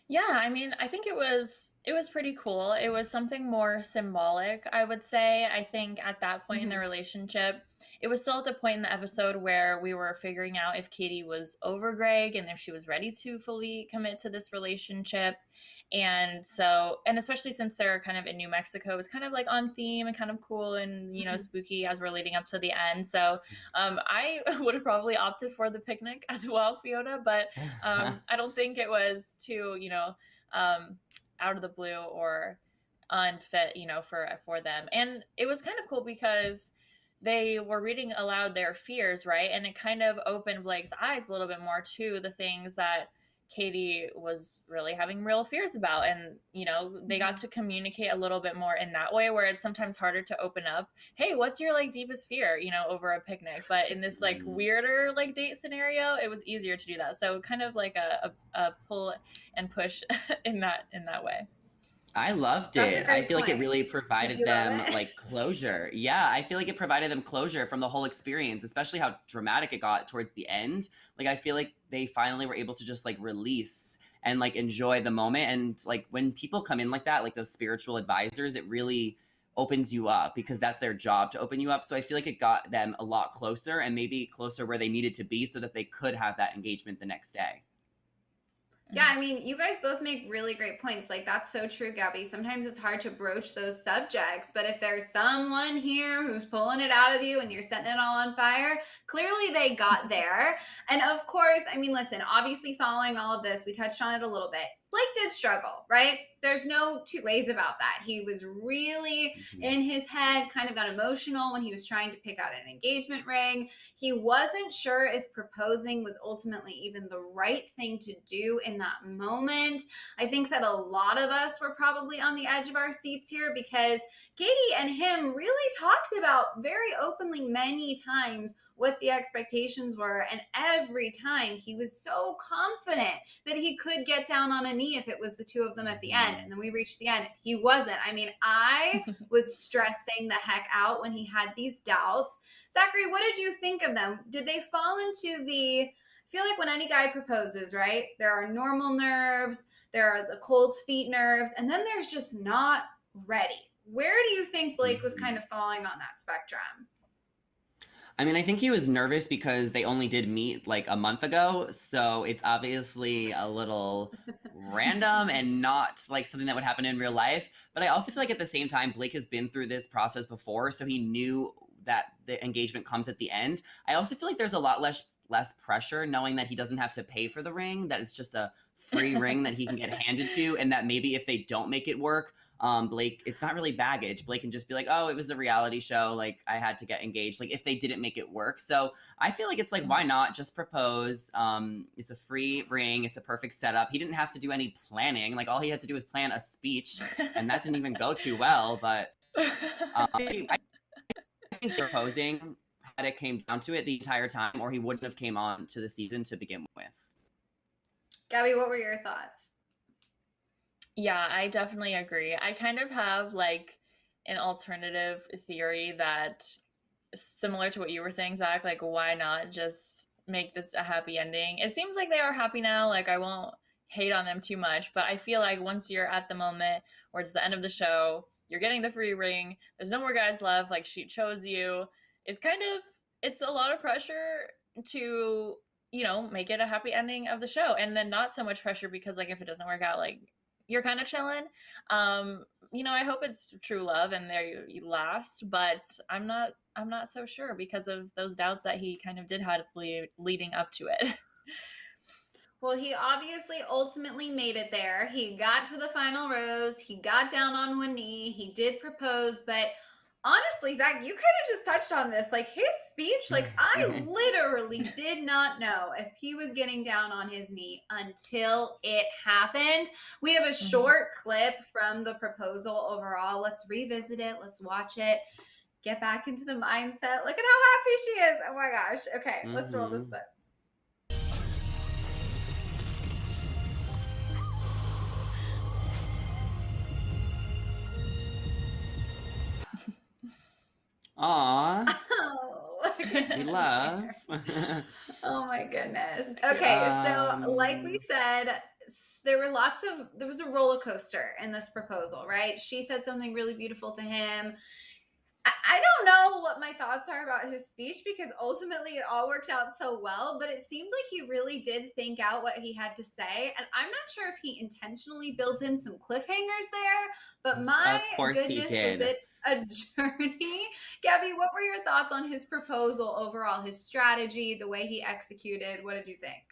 Yeah, I mean, I think it was pretty cool. It was something more symbolic, I would say. I think at that point in the relationship, it was still at the point in the episode where we were figuring out if Katie was over Greg and if she was ready to fully commit to this relationship. And so, and especially since they're kind of in New Mexico, it was kind of like on theme and kind of cool and, you know, spooky as we're leading up to the end. So I would have probably opted for the picnic as well, Fiona, but I don't think it was too, you know, out of the blue or unfit, you know, for them. And it was kind of cool because they were reading aloud their fears, right? And it kind of opened Blake's eyes a little bit more to the things that Katie was really having real fears about. And, you know, they got to communicate a little bit more in that way, where it's sometimes harder to open up. Hey, what's your like deepest fear, you know, over a picnic? But in this like weirder like date scenario, it was easier to do that. So kind of like a pull and push in that way. I loved That's a it. I great feel like it point. really Did provided you love them it? like closure. Yeah, I feel like it provided them closure from the whole experience, especially how dramatic it got towards the end. Like I feel like they finally were able to just like release and like enjoy the moment. And like when people come in like that, like those spiritual advisors, it really opens you up because that's their job to open you up. So I feel like it got them a lot closer and maybe closer where they needed to be so that they could have that engagement the next day. Yeah, I mean, you guys both make really great points. Like, that's so true, Gabby. Sometimes it's hard to broach those subjects, but if there's someone here who's pulling it out of you and you're setting it all on fire, clearly they got there. And of course, I mean, listen, obviously, following all of this, we touched on it a little bit. Blake did struggle, right? There's no two ways about that. He was really in his head, kind of got emotional when he was trying to pick out an engagement ring. He wasn't sure if proposing was ultimately even the right thing to do in that moment. I think that a lot of us were probably on the edge of our seats here because Katie and him really talked about very openly many times what the expectations were. And every time he was so confident that he could get down on a knee if it was the two of them at the end. And then we reached the end. He wasn't. I mean, I was stressing the heck out when he had these doubts. Zachary, what did you think of them? Did they fall into I feel like when any guy proposes, right? There are normal nerves, there are the cold feet nerves, and then there's just not ready. Where do you think Blake was kind of falling on that spectrum? I mean, I think he was nervous because they only did meet like a month ago. So it's obviously a little random and not like something that would happen in real life. But I also feel like at the same time, Blake has been through this process before. So he knew that the engagement comes at the end. I also feel like there's a lot less pressure knowing that he doesn't have to pay for the ring, that it's just a free ring that he can get handed to. And that maybe if they don't make it work, Blake, it's not really baggage. Blake can just be like, oh, it was a reality show. Like I had to get engaged. Like if they didn't make it work. So I feel like it's like, why not just propose? It's a free ring. It's a perfect setup. He didn't have to do any planning. Like all he had to do was plan a speech and that didn't even go too well. But I think proposing had it came down to it the entire time, or he wouldn't have came on to the season to begin with. Gabby, what were your thoughts? Yeah, I definitely agree. I kind of have like an alternative theory that similar to what you were saying, Zach, like why not just make this a happy ending? It seems like they are happy now. Like I won't hate on them too much, but I feel like once you're at the moment where it's the end of the show, you're getting the free ring, there's no more guys left, like she chose you. It's a lot of pressure to, you know, make it a happy ending of the show. And then not so much pressure because like if it doesn't work out, like you're kind of chilling. You know, I hope it's true love and there you last, but I'm not so sure because of those doubts that he kind of did have leading up to it. Well, he obviously ultimately made it there. He got to the final rose. He got down on one knee. He did propose, but honestly, Zach, you kind of just touched on this. Like his speech, like I literally did not know if he was getting down on his knee until it happened. We have a short clip from the proposal overall. Let's revisit it. Let's watch it. Get back into the mindset. Look at how happy she is. Oh my gosh. Okay, let's roll this clip. Aww. Oh, we love. Oh my goodness. Okay, so like we said, there was a roller coaster in this proposal, right? She said something really beautiful to him. I don't know what my thoughts are about his speech because ultimately it all worked out so well, but it seems like he really did think out what he had to say. And I'm not sure if he intentionally built in some cliffhangers there, but my goodness, was it a journey. Gabby, what were your thoughts on his proposal overall, his strategy, the way he executed? What did you think?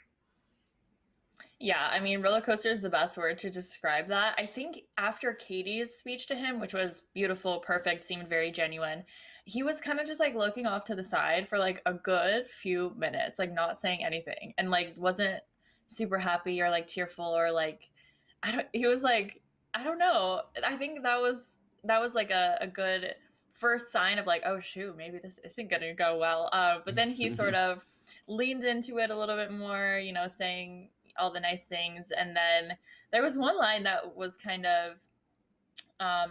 Yeah, I mean, roller coaster is the best word to describe that. I think after Katie's speech to him, which was beautiful, perfect, seemed very genuine, he was kind of just like looking off to the side for like a good few minutes, like not saying anything, and like wasn't super happy or like tearful or like he was like, I don't know. I think that was like a good first sign of like, oh shoot, maybe this isn't gonna go well. But then he sort of leaned into it a little bit more, you know, saying all the nice things. And then there was one line that was kind of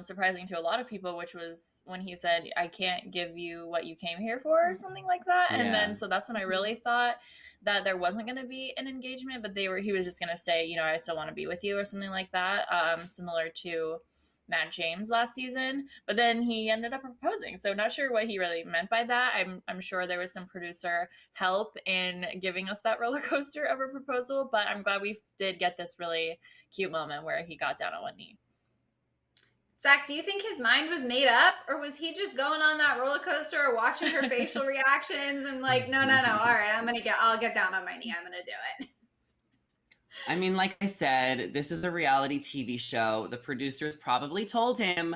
surprising to a lot of people, which was when he said, I can't give you what you came here for, or something like that. And then so that's when I really thought that there wasn't going to be an engagement, but he was just going to say, you know, I still want to be with you or something like that, similar to Matt James last season. But then he ended up proposing, so not sure what he really meant by that. I'm sure there was some producer help in giving us that roller coaster of a proposal, but I'm glad we did get this really cute moment where he got down on one knee. Zach, do you think his mind was made up, or was he just going on that roller coaster or watching her facial reactions and like, no, all right, I'll get down on my knee, I'm gonna do it? I mean, like I said, this is a reality TV show. The producers probably told him,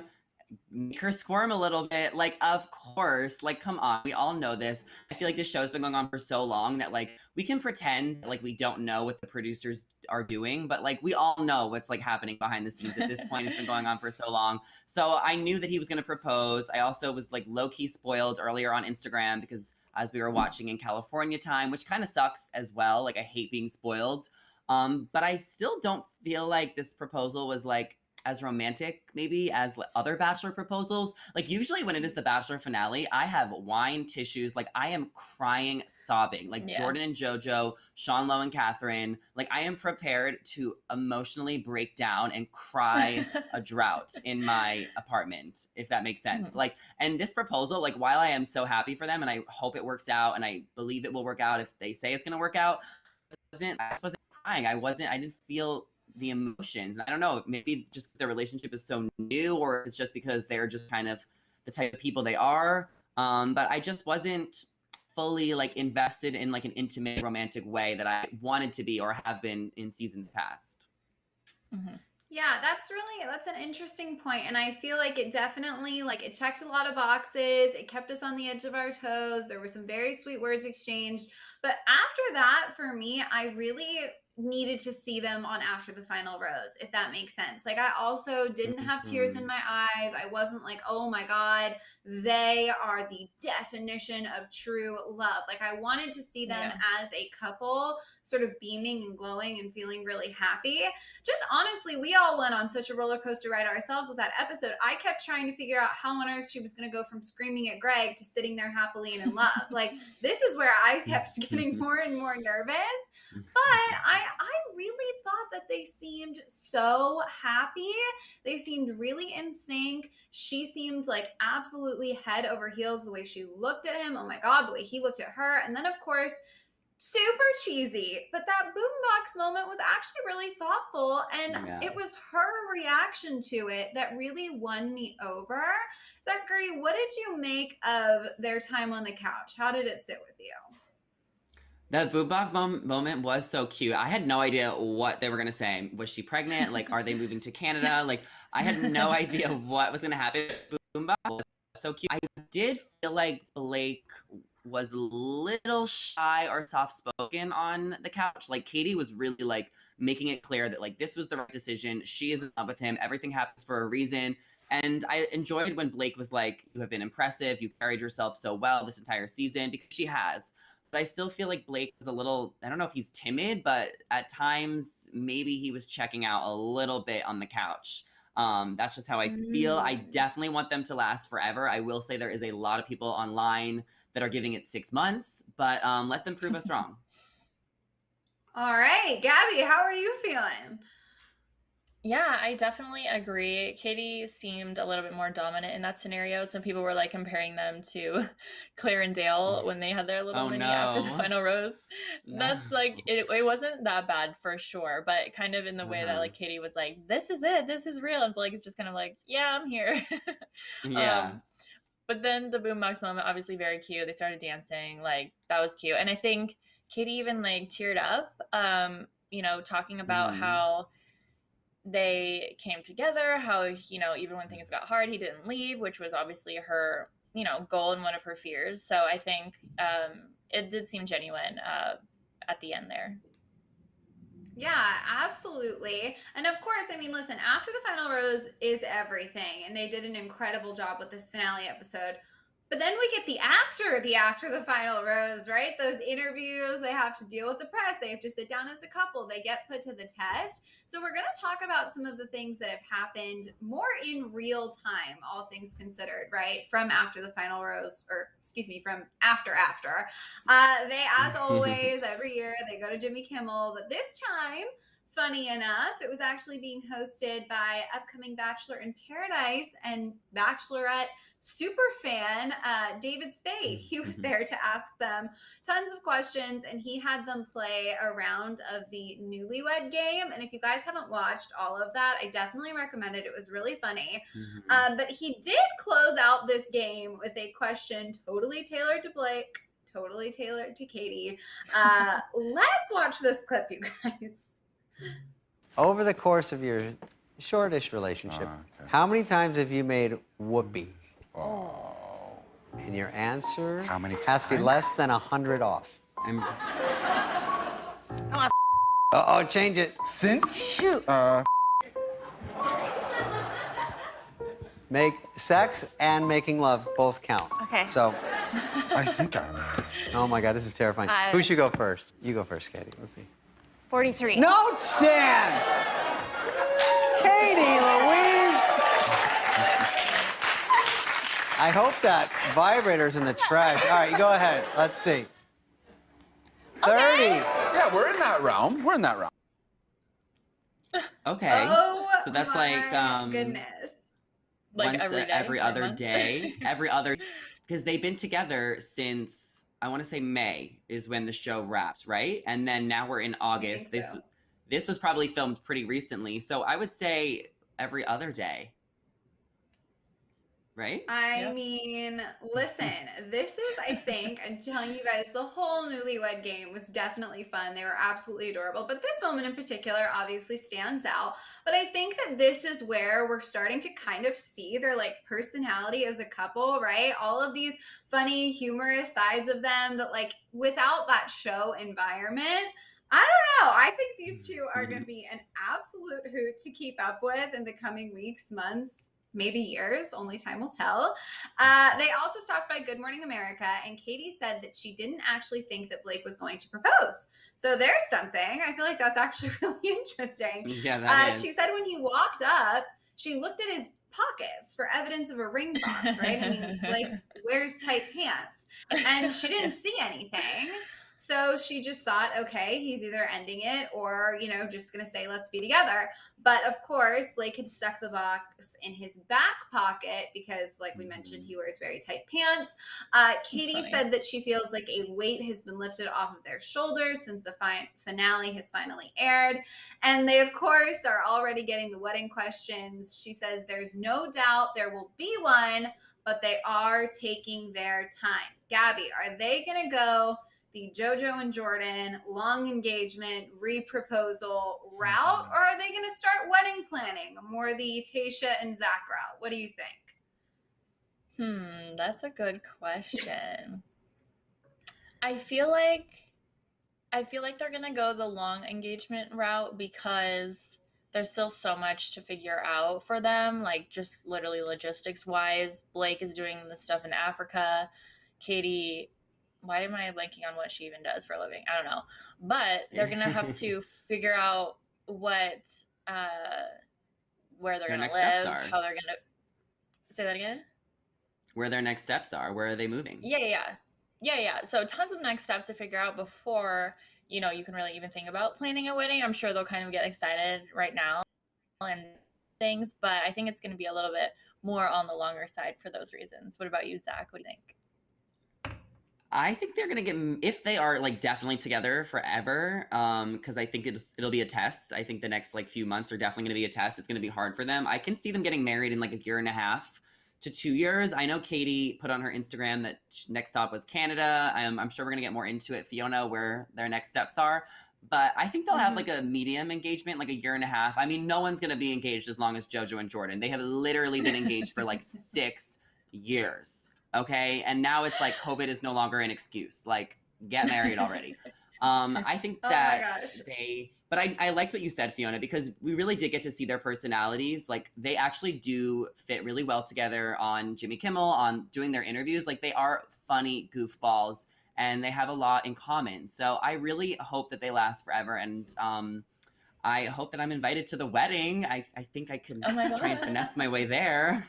make her squirm a little bit. Like, of course, like, come on, we all know this. I feel like this show's been going on for so long that like we can pretend like we don't know what the producers are doing, but like we all know what's like happening behind the scenes at this point. It's been going on for so long. So I knew that he was going to propose. I also was like low-key spoiled earlier on Instagram because as we were watching in California time, which kind of sucks as well. Like I hate being spoiled. But I still don't feel like this proposal was like as romantic maybe as other Bachelor proposals. Like usually when it is the Bachelor finale, I have wine tissues. Like I am crying, sobbing. Like Jordan and JoJo, Sean Lowe and Catherine. Like I am prepared to emotionally break down and cry a drought in my apartment, if that makes sense. Like, and this proposal, like while I am so happy for them and I hope it works out and I believe it will work out if they say it's going to work out, I wasn't crying. I didn't feel the emotions. I don't know, maybe just their relationship is so new, or it's just because they're just kind of the type of people they are. But I just wasn't fully like invested in like an intimate romantic way that I wanted to be or have been in seasons past. Yeah, that's an interesting point. And I feel like it definitely, like it checked a lot of boxes. It kept us on the edge of our toes. There were some very sweet words exchanged. But after that, for me, I really needed to see them on After the Final Rose, if that makes sense. Like I also didn't have tears in my eyes. I wasn't like, oh my God, they are the definition of true love. Like I wanted to see them as a couple sort of beaming and glowing and feeling really happy. Just honestly, we all went on such a roller coaster ride ourselves with that episode. I kept trying to figure out how on earth she was going to go from screaming at Greg to sitting there happily and in love. Like this is where I kept getting more and more nervous. But I really thought that they seemed so happy. They seemed really in sync. She seemed like absolutely head over heels the way she looked at him. Oh my God, the way he looked at her. And then of course, super cheesy, but that boombox moment was actually really thoughtful, and it was her reaction to it that really won me over. Zachary, what did you make of their time on the couch? How did it sit with you? That boombox moment was so cute. I had no idea what they were gonna say. Was she pregnant? Like, are they moving to Canada? Like, I had no idea what was gonna happen. Boombox was so cute. I did feel like Blake was a little shy or soft spoken on the couch. Like, Katie was really like making it clear that like this was the right decision. She is in love with him. Everything happens for a reason. And I enjoyed when Blake was like, "You have been impressive. You carried yourself so well this entire season," because she has. But I still feel like Blake was a little, I don't know if he's timid, but at times maybe he was checking out a little bit on the couch. That's just how I feel. I definitely want them to last forever. I will say there is a lot of people online that are giving it 6 months, but let them prove us wrong. All right, Gabby, how are you feeling? Yeah, I definitely agree. Katie seemed a little bit more dominant in that scenario. Some people were like comparing them to Claire and Dale when they had their little Oh, mini after the no. final rose. No. That's like it wasn't that bad for sure, but kind of in the way that like Katie was like, "This is it, this is real," and Blake is just kind of like, "Yeah, I'm here." Yeah. But then the boombox moment, obviously very cute. They started dancing, like that was cute, and I think Katie even like teared up, talking about how they came together, how, even when things got hard, he didn't leave, which was obviously her, goal and one of her fears. So I think it did seem genuine at the end there. Yeah, absolutely. And of course, I mean, listen, after the final rose is everything, and they did an incredible job with this finale episode. But then we get the after the final rose, right? Those interviews, they have to deal with the press, they have to sit down as a couple, they get put to the test. So we're going to talk about some of the things that have happened more in real time, all things considered, right? From after the final rose, or excuse me, from after. They, as always, every year they go to Jimmy Kimmel, but this time, funny enough, it was actually being hosted by upcoming Bachelor in Paradise and Bachelorette super fan David Spade. He was there to ask them tons of questions, and he had them play a round of the newlywed game. And if you guys haven't watched all of that, I definitely recommend it. It was really funny. But he did close out this game with a question totally tailored to Blake, totally tailored to Katie. Let's watch this clip, you guys. Over the course of your shortish relationship, how many times have you made whoopee? And your answer How many has to be times? less than 100 off. I'm Uh-oh, change it. Since? Make sex and making love both count. Okay. So, I think I know. oh my God, this is terrifying. Who should go first? You go first, Katie. Let's see. 43. No chance! Katie Louise! I hope that vibrator's in the trash. All right, you go ahead. Let's see. 30. Yeah, we're in that realm. We're in that realm. okay. Oh, So that's my like goodness. Like once every day, every other month. day, every other, because they've been together since I want to say May is when the show wraps, right? And then now we're in August. so. This was probably filmed pretty recently, so I would say every other day. Right? I mean, listen, this is, I think, I'm telling you guys, the whole newlywed game was definitely fun. They were absolutely adorable. But this moment in particular obviously stands out. But I think that this is where we're starting to kind of see their like personality as a couple, right? All of these funny, humorous sides of them that like without that show environment, I don't know. I think these two are going to be an absolute hoot to keep up with in the coming weeks, months, maybe years, only time will tell. They also stopped by Good Morning America, and Katie said that she didn't actually think that Blake was going to propose. So there's something. I feel like that's actually really interesting. Yeah, that is. She said when he walked up, she looked at his pockets for evidence of a ring box, right? I mean, Blake wears tight pants, and she didn't see anything. So she just thought, okay, he's either ending it or, just going to say, let's be together. But of course, Blake had stuck the box in his back pocket because, like we mentioned, he wears very tight pants. Katie said that she feels like a weight has been lifted off of their shoulders since the finale has finally aired. And they, of course, are already getting the wedding questions. She says there's no doubt there will be one, but they are taking their time. Gabby, are they going to go the JoJo and Jordan long engagement, re-proposal route, or are they going to start wedding planning, more the Tasha and Zach route? What do you think? That's a good question. I feel like they're gonna go the long engagement route because there's still so much to figure out for them, like just literally logistics wise. Blake is doing the stuff in Africa. Katie, why am I blanking on what she even does for a living? I don't know. But they're gonna have to figure out what where they're Their gonna next live, steps are. how they're gonna say that again. Where their next steps are. Where are they moving? Yeah. So tons of next steps to figure out before, you know, you can really even think about planning a wedding. I'm sure they'll kind of get excited right now and things, but I think it's going to be a little bit more on the longer side for those reasons. What about you, Zach? What do you think? I think they're gonna get, if they are like definitely together forever, because I think it'll be a test. I think the next like few months are definitely gonna be a test. It's gonna be hard for them. I can see them getting married in like a year and a half to 2 years. I know Katie put on her Instagram that next stop was Canada. I'm sure we're gonna get more into it, Fiona, where their next steps are. But I think they'll have like a medium engagement, like a year and a half. I mean, no one's gonna be engaged as long as JoJo and Jordan. They have literally been engaged for like 6 years. Okay, and now it's like COVID is no longer an excuse. Like, get married already. I think that but I liked what you said, Fiona, because we really did get to see their personalities. Like, they actually do fit really well together on Jimmy Kimmel, on doing their interviews. Like, they are funny goofballs, and they have a lot in common. So I really hope that they last forever, and I hope that I'm invited to the wedding. I think I can try and finesse my way there.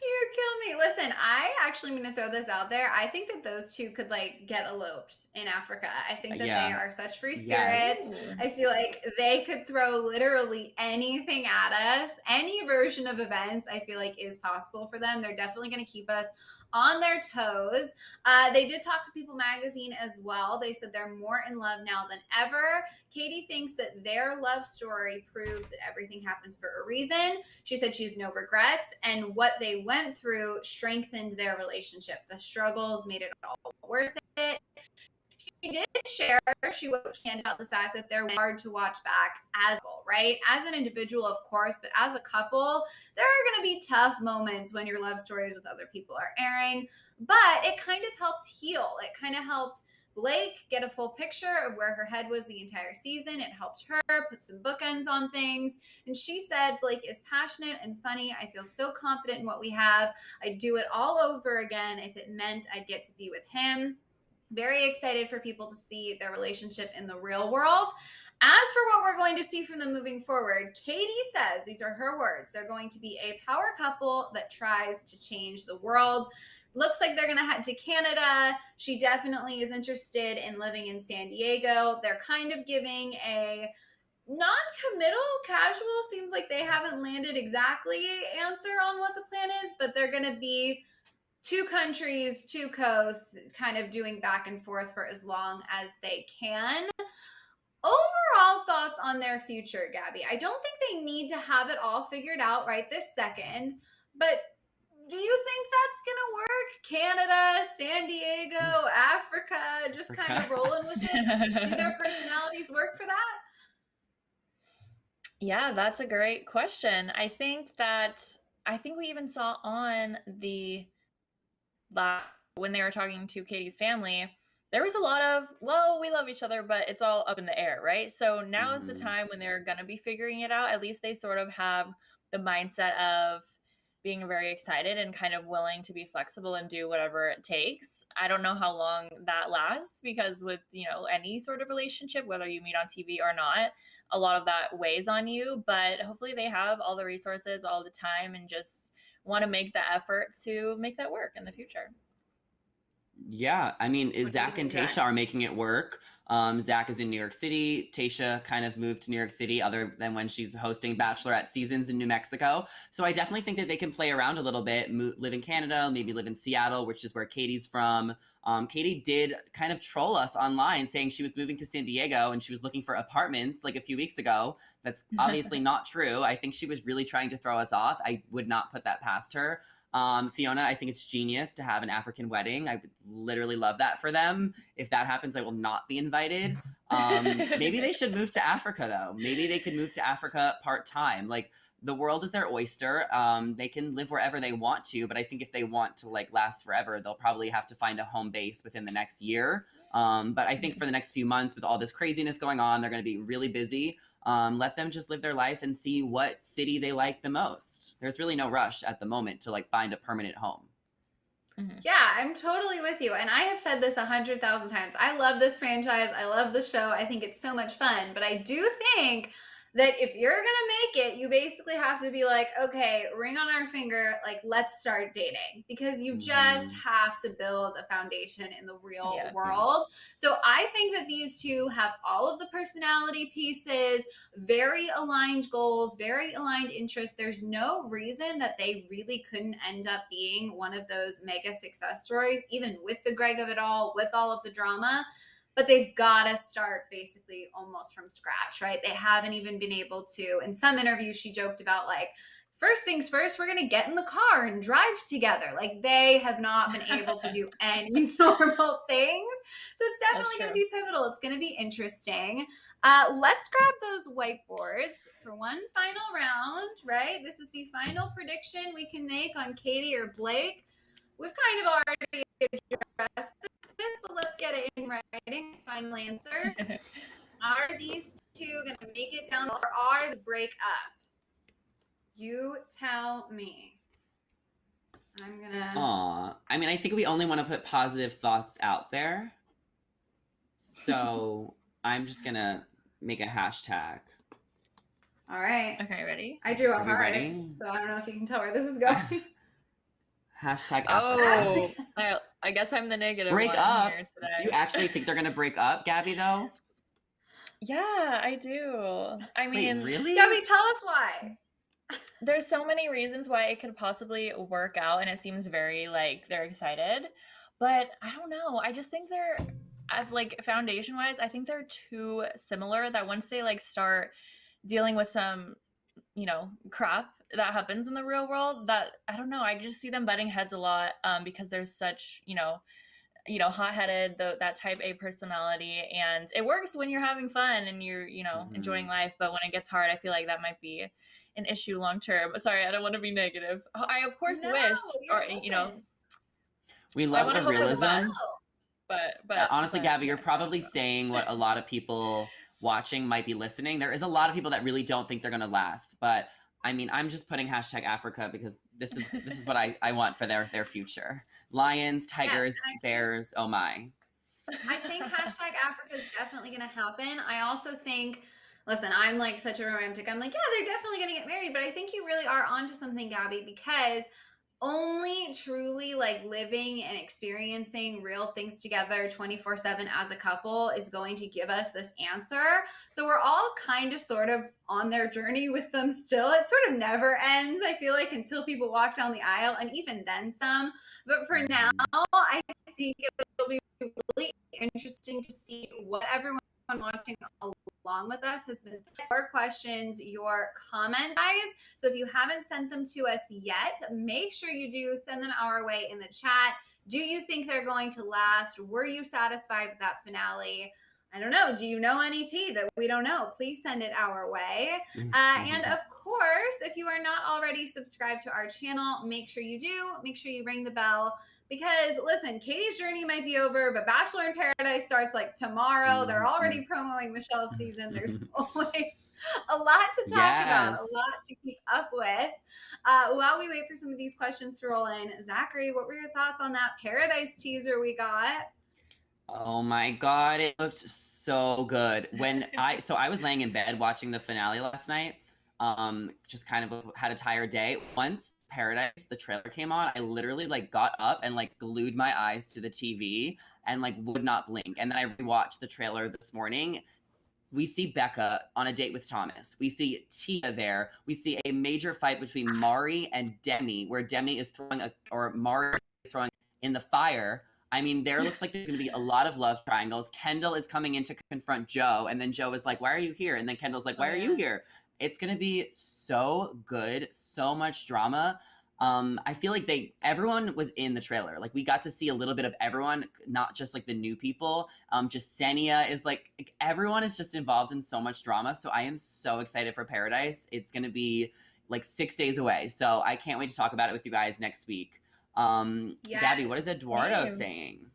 You kill me. Listen, I actually am going to throw this out there. I think that those two could like get eloped in Africa. I think that they are such free spirits. Yes. I feel like they could throw literally anything at us. Any version of events I feel like is possible for them. They're definitely going to keep us on their toes. They did talk to People Magazine as well. They said they're more in love now than ever. Katie thinks that their love story proves that everything happens for a reason. She said she has no regrets, and what they went through strengthened their relationship. The struggles made it all worth it. She did share, she wrote about the fact that they're hard to watch back as well, right? As an individual, of course, but as a couple, there are going to be tough moments when your love stories with other people are airing, but it kind of helped heal. It kind of helped Blake get a full picture of where her head was the entire season. It helped her put some bookends on things. And she said, Blake is passionate and funny. I feel so confident in what we have. I'd do it all over again if it meant I'd get to be with him. Very excited for people to see their relationship in the real world. As for what we're going to see from them moving forward, Katie says, these are her words, they're going to be a power couple that tries to change the world. Looks like they're going to head to Canada. She definitely is interested in living in San Diego. They're kind of giving a non-committal, casual, seems like they haven't landed exactly answer on what the plan is, but they're going to be 2 countries, 2 coasts, kind of doing back and forth for as long as they can. Overall thoughts on their future, Gabby. I don't think they need to have it all figured out right this second, but do you think that's going to work? Canada, San Diego, Africa, just kind of rolling with it? Do their personalities work for that? Yeah, that's a great question. I think we even saw on the when they were talking to Katie's family, there was a lot of, well, we love each other, but it's all up in the air, right? So now is the time when they're going to be figuring it out. At least they sort of have the mindset of being very excited and kind of willing to be flexible and do whatever it takes. I don't know how long that lasts, because with, you know, any sort of relationship, whether you meet on TV or not, a lot of that weighs on you, but hopefully they have all the resources all the time and just want to make the effort to make that work in the future. Yeah, I mean, Zach and Tasha are making it work. Zach is in New York City. Tasha kind of moved to New York City other than when she's hosting Bachelorette seasons in New Mexico. So I definitely think that they can play around a little bit, live in Canada, maybe live in Seattle, which is where Katie's from. Katie did kind of troll us online saying she was moving to San Diego and she was looking for apartments like a few weeks ago. That's obviously not true. I think she was really trying to throw us off. I would not put that past her. Fiona, I think it's genius to have an African wedding. I would literally love that for them. If that happens, I will not be invited. Maybe they should move to Africa, though. Maybe they could move to Africa part-time. Like, the world is their oyster. They can live wherever they want to, but I think if they want to like last forever, they'll probably have to find a home base within the next year. But I think for the next few months, with all this craziness going on, they're going to be really busy. Let them just live their life and see what city they like the most. There's really no rush at the moment to like find a permanent home. Yeah, I'm totally with you. And I have said this 100,000 times. I love this franchise. I love the show. I think it's so much fun. But I do think that if you're going to make it, you basically have to be like, okay, ring on our finger, like, let's start dating. Because you just have to build a foundation in the real world. So I think that these two have all of the personality pieces, very aligned goals, very aligned interests. There's no reason that they really couldn't end up being one of those mega success stories, even with the Greg of it all, with all of the drama. But they've got to start basically almost from scratch, right? They haven't even been able to. In some interviews, she joked about like, first things first, we're going to get in the car and drive together. Like, they have not been able to do any normal things. So it's definitely going to be pivotal. It's going to be interesting. Let's grab those whiteboards for one final round, right? This is the final prediction we can make on Katie or Blake. We've kind of already addressed this. So let's get it in writing. Final answers. Are these two going to make it down, or are they break up? You tell me. I'm going to... Aw. I mean, I think we only want to put positive thoughts out there. So I'm just going to make a hashtag. All right. Okay, ready? I drew a Are we heart, ready? so I don't know if you can tell where this is going. Hashtag Oh, I guess I'm the negative break one up. here today. Do you actually think they're gonna break up, Gabby? Though. Yeah, I do. I mean, wait, really? Gabby, tell us why. There's so many reasons why it could possibly work out, and it seems very like they're excited. But I don't know. I just think they're, like, foundation wise, I think they're too similar that once they like start dealing with some, you know, crap that happens in the real world, that I don't know, I just see them butting heads a lot, because there's such, you know, hot-headed, that type A personality, and it works when you're having fun and you're, you know, enjoying life, but when it gets hard, I feel like that might be an issue long term. Sorry, I don't want to be negative. I of course wish, or you know, we love the realism. But honestly, Gabby, you're probably saying what a lot of people watching might be listening. There is a lot of people that really don't think they're gonna last, but I mean, I'm just putting hashtag Africa because this is what I want for their future. Lions, tigers, bears, oh my. I think hashtag Africa is definitely going to happen. I also think, listen, I'm like such a romantic. I'm like, yeah, they're definitely going to get married. But I think you really are onto something, Gabby, because only truly like living and experiencing real things together 24/7 as a couple is going to give us this answer. So we're all kind of sort of on their journey with them still. It sort of never ends, I feel like, until people walk down the aisle, and even then some. But for now, I think it'll be really interesting to see what everyone watching along with us has been your questions, your comments, guys. So if you haven't sent them to us yet, make sure you do send them our way in the chat. Do you think they're going to last? Were you satisfied with that finale? I don't know. Do you know any tea that we don't know? Please send it our way. And of course, if you are not already subscribed to our channel, make sure you do. Make sure you ring the bell. Because, listen, Katie's journey might be over, but Bachelor in Paradise starts like tomorrow. They're already promoting Michelle's season. There's always a lot to talk about, a lot to keep up with. While we wait for some of these questions to roll in, Zachary, what were your thoughts on that Paradise teaser we got? Oh my God, it looked so good. I was laying in bed watching the finale last night. Just kind of had a tired day. Once Paradise, the trailer came on, I literally like got up and like glued my eyes to the TV and like would not blink. And then I rewatched the trailer this morning. We see Becca on a date with Thomas. We see Tia there. We see a major fight between Mari and Demi, where Demi is Mari is throwing in the fire. I mean, there looks like there's going to be a lot of love triangles. Kendall is coming in to confront Joe, and then Joe is like, "Why are you here?" And then Kendall's like, "Why are you here?" It's going to be so good, so much drama. I feel like everyone was in the trailer. Like we got to see a little bit of everyone, not just like the new people. Jasenia is like everyone is just involved in so much drama. So I am so excited for Paradise. It's gonna be like 6 days away. So I can't wait to talk about it with you guys next week. Gabby, what is Eduardo saying?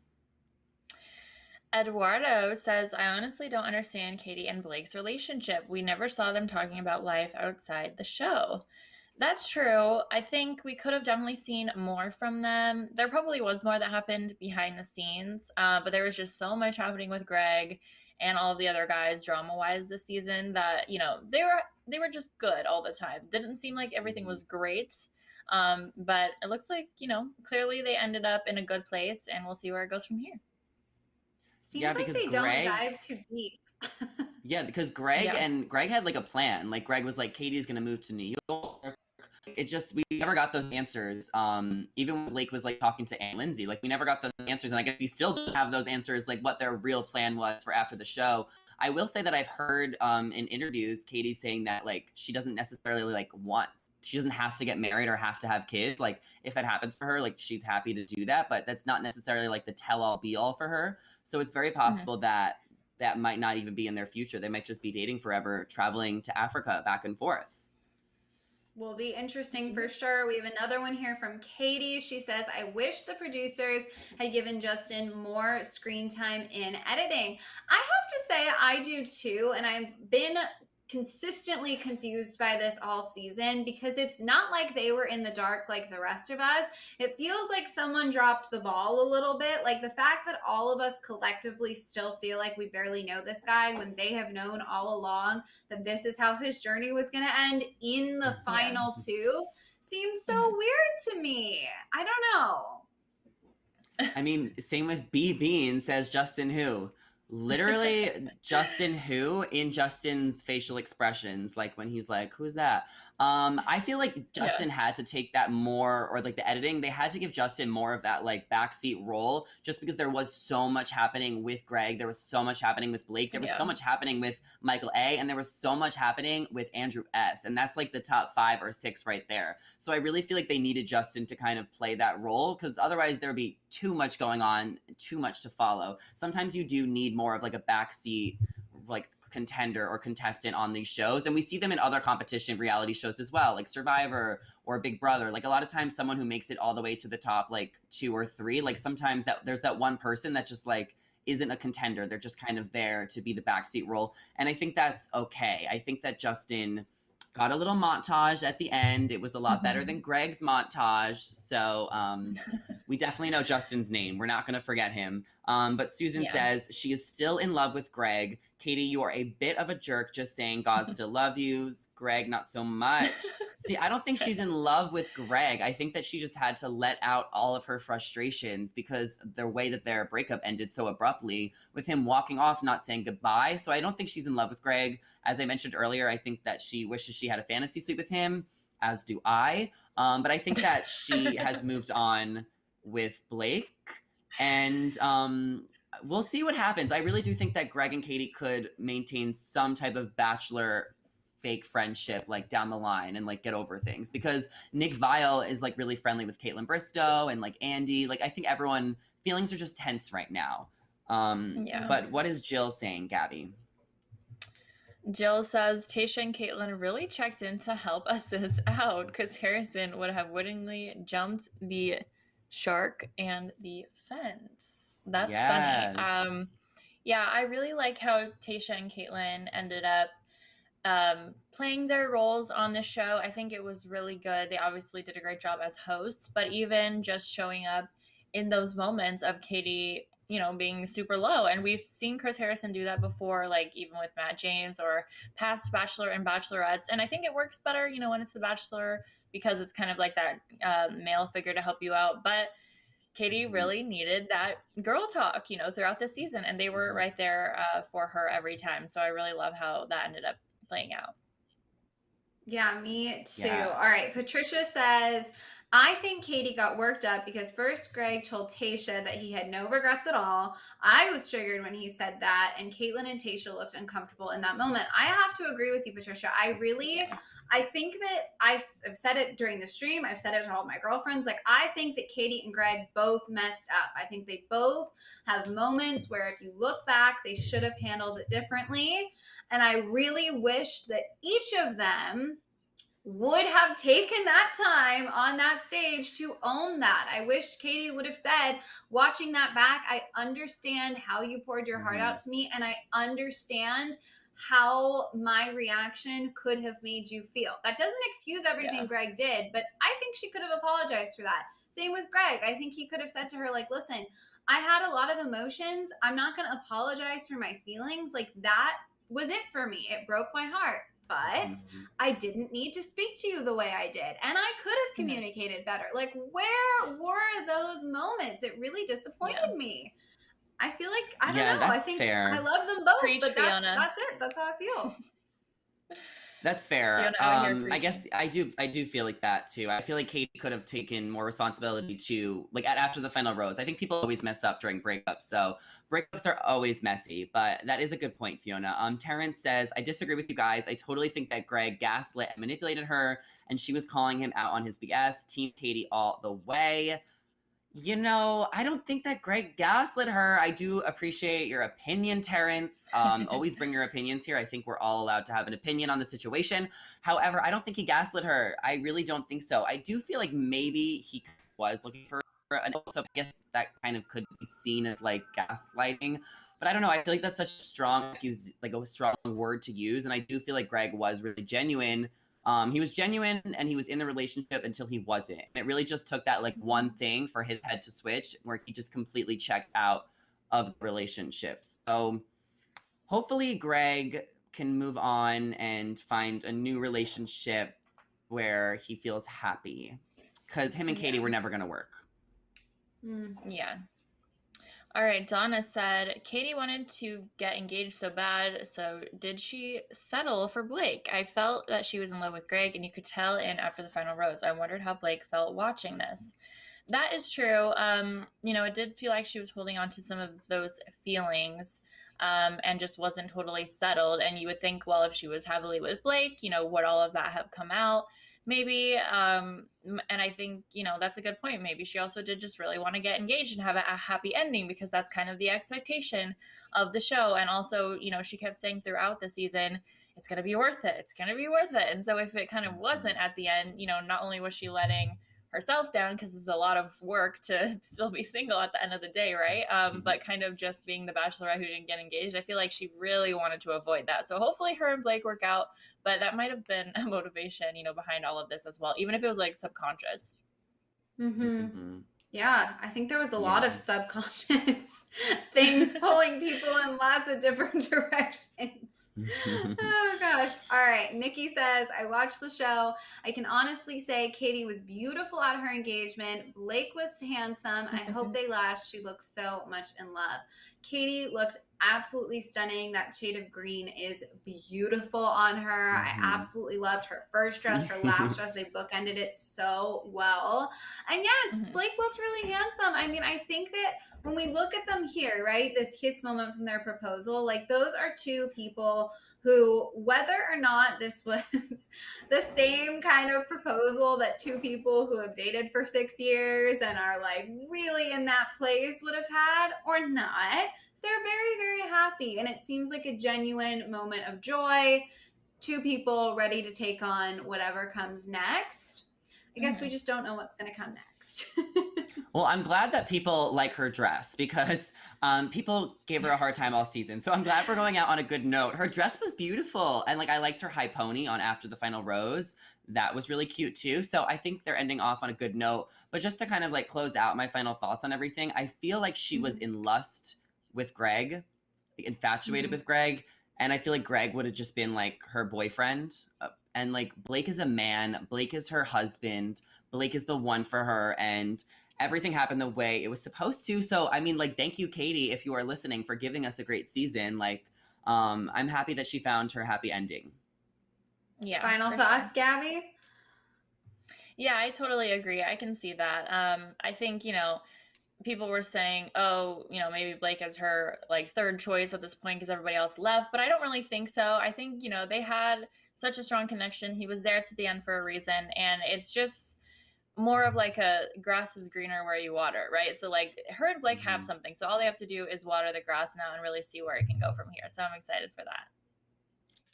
Eduardo says, I honestly don't understand Katie and Blake's relationship. We never saw them talking about life outside the show. That's true. I think we could have definitely seen more from them. There probably was more that happened behind the scenes, but there was just so much happening with Greg and all of the other guys drama-wise this season that, you know, they were just good all the time. Didn't seem like everything was great. But it looks like, you know, clearly they ended up in a good place, and we'll see where it goes from here. Seems like they don't dive too deep. Yeah, because Greg had like a plan. Like Greg was like, Katie's gonna move to New York. It just, we never got those answers. Even when Blake was like talking to Anne Lindsay, like we never got those answers, and I guess we still don't have those answers, like what their real plan was for after the show. I will say that I've heard in interviews Katie saying that like she doesn't necessarily like she doesn't have to get married or have to have kids. Like if it happens for her, like she's happy to do that, but that's not necessarily like the tell-all be-all for her. So it's very possible that might not even be in their future. They might just be dating forever, traveling to Africa back and forth. Will be interesting for sure. We have another one here from Katie. She says, I wish the producers had given Justin more screen time in editing. I have to say I do too, and I've been consistently confused by this all season because it's not like they were in the dark like the rest of us. It feels like someone dropped the ball a little bit. Like the fact that all of us collectively still feel like we barely know this guy when they have known all along that this is how his journey was going to end in the final two seems so weird to me. I don't know. I mean, same with B Bean says Justin who? Literally Justin who in Justin's facial expressions, like when he's like, who's that? I feel like Justin had to take that more, or like the editing, they had to give Justin more of that like backseat role, just because there was so much happening with Greg, there was so much happening with Blake, there was so much happening with Michael A, and there was so much happening with Andrew S, and that's like the top 5 or 6 right there. So I really feel like they needed Justin to kind of play that role, because otherwise there'd be too much going on, too much to follow. Sometimes you do need more of like a backseat like contender or contestant on these shows, and we see them in other competition reality shows as well, like Survivor or Big Brother. Like a lot of times someone who makes it all the way to the top like 2 or 3, like sometimes that there's that one person that just like isn't a contender, they're just kind of there to be the backseat role, and I think that's okay. I think that Justin got a little montage at the end. It was a lot better than Greg's montage. So we definitely know Justin's name. We're not going to forget him. But Susan says she is still in love with Greg. Katie, you are a bit of a jerk, just saying God still love you. Greg, not so much. See, I don't think she's in love with Greg. I think that she just had to let out all of her frustrations because the way that their breakup ended so abruptly, with him walking off, not saying goodbye. So I don't think she's in love with Greg. As I mentioned earlier, I think that she wishes she had a fantasy suite with him, as do I. But I think that she has moved on with Blake. And we'll see what happens. I really do think that Greg and Katie could maintain some type of Bachelor fake friendship like down the line and like get over things, because Nick Viall is like really friendly with Caitlin Bristow and like Andy. Like I think everyone, feelings are just tense right now. But what is Jill saying, Gabby? Jill says Tasha and Caitlin really checked in to help us this out, because Harrison would have wittingly jumped the shark and the fence. That's funny. Yeah, I really like how Tasha and Caitlin ended up playing their roles on the show. I think it was really good. They obviously did a great job as hosts, but even just showing up in those moments of Katie, you know, being super low. And we've seen Chris Harrison do that before, like even with Matt James or past Bachelor and Bachelorettes. And I think it works better, you know, when it's the Bachelor, because it's kind of like that male figure to help you out. But Katie really needed that girl talk, you know, throughout the season. And they were right there for her every time. So I really love how that ended up playing out. Yeah, me too. Yeah. All right. Patricia says, I think Katie got worked up because first Greg told Tasha that he had no regrets at all. I was triggered when he said that, and Caitlin and Tasha looked uncomfortable in that moment. I have to agree with you, Patricia. I think that I've said it during the stream. I've said it to all my girlfriends. Like, I think that Katie and Greg both messed up. I think they both have moments where if you look back, they should have handled it differently. And I really wished that each of them would have taken that time on that stage to own that. I wished Katie would have said, watching that back, I understand how you poured your heart out to me, and I understand how my reaction could have made you feel. That doesn't excuse everything Greg did, but I think she could have apologized for that. Same with Greg. I think he could have said to her, like, listen, I had a lot of emotions. I'm not going to apologize for my feelings. Like, that was it for me. It broke my heart. But I didn't need to speak to you the way I did. And I could have communicated better. Like, where were those moments? It really disappointed me. I feel like, I don't know. That's I think fair. I love them both, Preach, but Fiona. that's it. That's how I feel. That's fair. Fiona out here I guess I do feel like that too. I feel like Katie could have taken more responsibility to, like, after the final rose. I think people always mess up during breakups, though. Breakups are always messy, but that is a good point, Fiona. Terrence says, I disagree with you guys. I totally think that Greg gaslit and manipulated her, and she was calling him out on his BS. Team Katie all the way. You know, I don't think that Greg gaslit her. I do appreciate your opinion, Terrence. Always bring your opinions here. I think we're all allowed to have an opinion on the situation. However, I don't think he gaslit her. I really don't think so. I do feel like maybe he was looking for an, so I guess that kind of could be seen as like gaslighting. But I don't know. I feel like that's such a strong, like a strong word to use. And I do feel like Greg was really genuine. He was genuine and he was in the relationship until he wasn't. And it really just took that like one thing for his head to switch where he just completely checked out of the relationship. So hopefully Greg can move on and find a new relationship where he feels happy, because him and Katie were never going to work. Yeah. All right, Donna said, Katie wanted to get engaged so bad, so did she settle for Blake? I felt that she was in love with Greg, and you could tell in after the final rose. I wondered how Blake felt watching this. That is true. You know, it did feel like she was holding on to some of those feelings and just wasn't totally settled. And you would think, well, if she was heavily with Blake, you know, would all of that have come out? Maybe, and I think, you know, that's a good point. Maybe she also did just really want to get engaged and have a happy ending, because that's kind of the expectation of the show. And also, you know, she kept saying throughout the season, it's going to be worth it. It's going to be worth it. And so if it kind of wasn't at the end, you know, not only was she letting herself down, because it's a lot of work to still be single at the end of the day, right? But kind of just being the Bachelorette who didn't get engaged, I feel like she really wanted to avoid that. So hopefully her and Blake work out, but that might have been a motivation, you know, behind all of this as well, even if it was like subconscious. Yeah, I think there was a lot of subconscious things pulling people in lots of different directions. Oh gosh. All right. Nikki says, I watched the show. I can honestly say Katie was beautiful at her engagement. Blake was handsome. I hope they last. She looks so much in love. Katie looked absolutely stunning. That shade of green is beautiful on her. I absolutely loved her first dress, her last dress. They bookended it so well. And yes, Blake looked really handsome. I mean, I think that when we look at them here, right, this kiss moment from their proposal, like those are two people who, whether or not this was the same kind of proposal that two people who have dated for 6 years and are like really in that place would have had or not, they're very, very happy. And it seems like a genuine moment of joy. Two people ready to take on whatever comes next. I guess we just don't know what's going to come next. Well, I'm glad that people like her dress, because people gave her a hard time all season. So I'm glad we're going out on a good note. Her dress was beautiful. And like, I liked her high pony on After the Final Rose. That was really cute too. So I think they're ending off on a good note. But just to kind of like close out my final thoughts on everything, I feel like she was in lust with Greg, like infatuated with Greg. And I feel like Greg would have just been like her boyfriend. And like, Blake is a man. Blake is her husband. Blake is the one for her. And everything happened the way it was supposed to. So, I mean, like, thank you, Katie, if you are listening, for giving us a great season. Like, I'm happy that she found her happy ending. Yeah. Final thoughts, Gabby? Yeah, I totally agree. I can see that. I think, people were saying, oh, maybe Blake is her like third choice at this point because everybody else left, but I don't really think so. I think, they had such a strong connection. He was there to the end for a reason, and it's just more of like a grass is greener where you water, right? So like her and Blake have something. So all they have to do is water the grass now and really see where it can go from here. So I'm excited for that.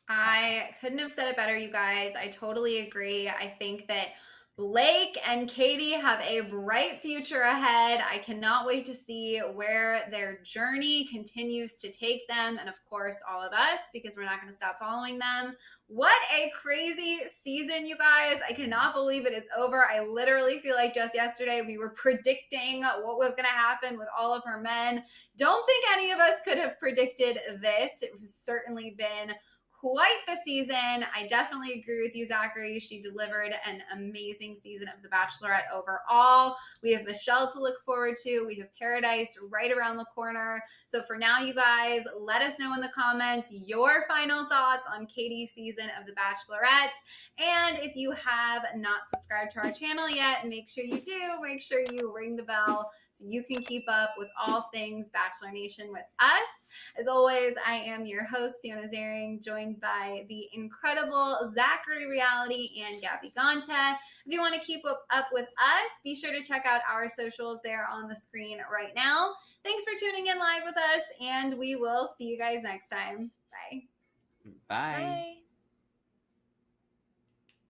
I couldn't have said it better, you guys. I totally agree. I think that Blake and Katie have a bright future ahead. I cannot wait to see where their journey continues to take them. And of course, all of us, because we're not going to stop following them. What a crazy season, you guys. I cannot believe it is over. I literally feel like just yesterday we were predicting what was going to happen with all of her men. Don't think any of us could have predicted this. It has certainly been quite the season. I definitely agree with you, Zachary. She delivered an amazing season of The Bachelorette overall. We have Michelle to look forward to. We have Paradise right around the corner. So for now, you guys, let us know in the comments your final thoughts on Katie's season of The Bachelorette. And if you have not subscribed to our channel yet, make sure you do. Make sure you ring the bell so you can keep up with all things Bachelor Nation with us. As always, I am your host, Fiona Zaring, joined by the incredible Zachary Reality and Gabby Ganta. If you want to keep up with us, be sure to check out our socials there on the screen right now. Thanks for tuning in live with us, and we will see you guys next time. Bye. Bye. Bye.